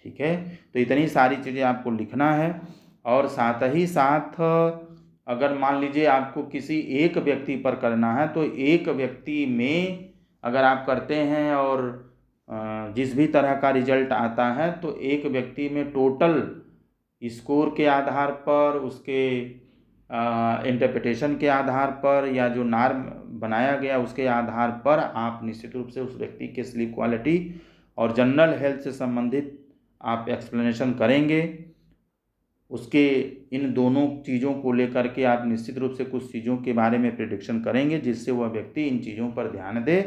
ठीक है। तो इतनी सारी चीज़ें आपको लिखना है। और साथ ही साथ अगर मान लीजिए आपको किसी एक व्यक्ति पर करना है, तो एक व्यक्ति में अगर आप करते हैं और जिस भी तरह का रिजल्ट आता है, तो एक व्यक्ति में टोटल स्कोर के आधार पर, उसके इंटरप्रिटेशन के आधार पर, या जो नॉर्म बनाया गया उसके आधार पर आप निश्चित रूप से उस व्यक्ति के स्लीप क्वालिटी और जनरल हेल्थ से संबंधित आप एक्सप्लेनेशन करेंगे। उसके इन दोनों चीज़ों को लेकर के आप निश्चित रूप से कुछ चीज़ों के बारे में प्रेडिक्शन करेंगे, जिससे वह व्यक्ति इन चीज़ों पर ध्यान दे,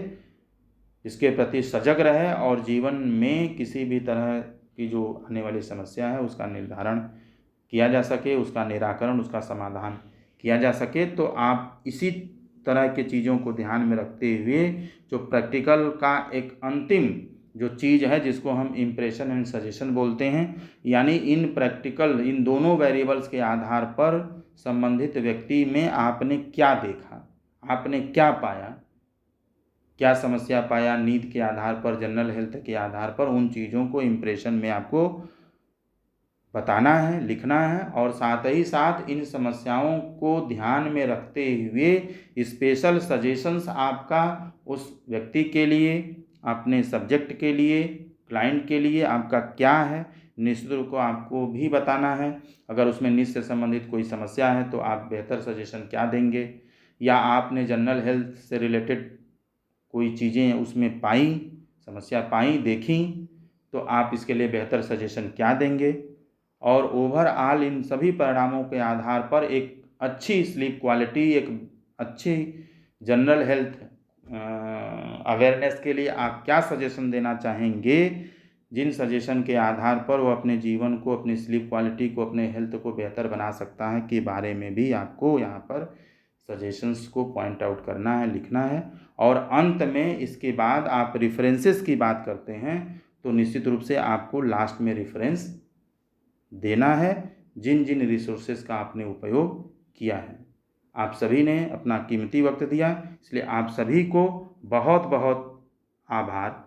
इसके प्रति सजग रहे, और जीवन में किसी भी तरह की जो आने वाली समस्या है उसका निर्धारण किया जा सके, उसका निराकरण, उसका समाधान किया जा सके। तो आप इसी तरह की चीज़ों को ध्यान में रखते हुए जो प्रैक्टिकल का एक अंतिम जो चीज़ है, जिसको हम इम्प्रेशन एंड सजेशन बोलते हैं, यानी इन प्रैक्टिकल, इन दोनों वेरिएबल्स के आधार पर संबंधित व्यक्ति में आपने क्या देखा, आपने क्या पाया, क्या समस्या पाया, नींद के आधार पर, जनरल हेल्थ के आधार पर, उन चीज़ों को इम्प्रेशन में आपको बताना है, लिखना है। और साथ ही साथ इन समस्याओं को ध्यान में रखते हुए स्पेशल सजेशंस आपका उस व्यक्ति के लिए, अपने सब्जेक्ट के लिए, क्लाइंट के लिए आपका क्या है, निश्चित रूप को आपको भी बताना है। अगर उसमें नींद से संबंधित कोई समस्या है तो आप बेहतर सजेशन क्या देंगे, या आपने जनरल हेल्थ से रिलेटेड कोई चीज़ें उसमें पाई, समस्या पाई, देखी, तो आप इसके लिए बेहतर सजेशन क्या देंगे। और ओवरऑल इन सभी परिणामों के आधार पर एक अच्छी स्लीप क्वालिटी, एक अच्छी जनरल हेल्थ अवेयरनेस के लिए आप क्या सजेशन देना चाहेंगे, जिन सजेशन के आधार पर वो अपने जीवन को, अपनी स्लीप क्वालिटी को, अपने हेल्थ को बेहतर बना सकता है, के बारे में भी आपको यहाँ पर सजेशंस को पॉइंट आउट करना है, लिखना है। और अंत में इसके बाद आप रेफरेंसेस की बात करते हैं, तो निश्चित रूप से आपको लास्ट में रेफरेंस देना है, जिन जिन रिसोर्सेज का आपने उपयोग किया है। आप सभी ने अपना कीमती वक्त दिया, इसलिए आप सभी को बहुत बहुत आभार।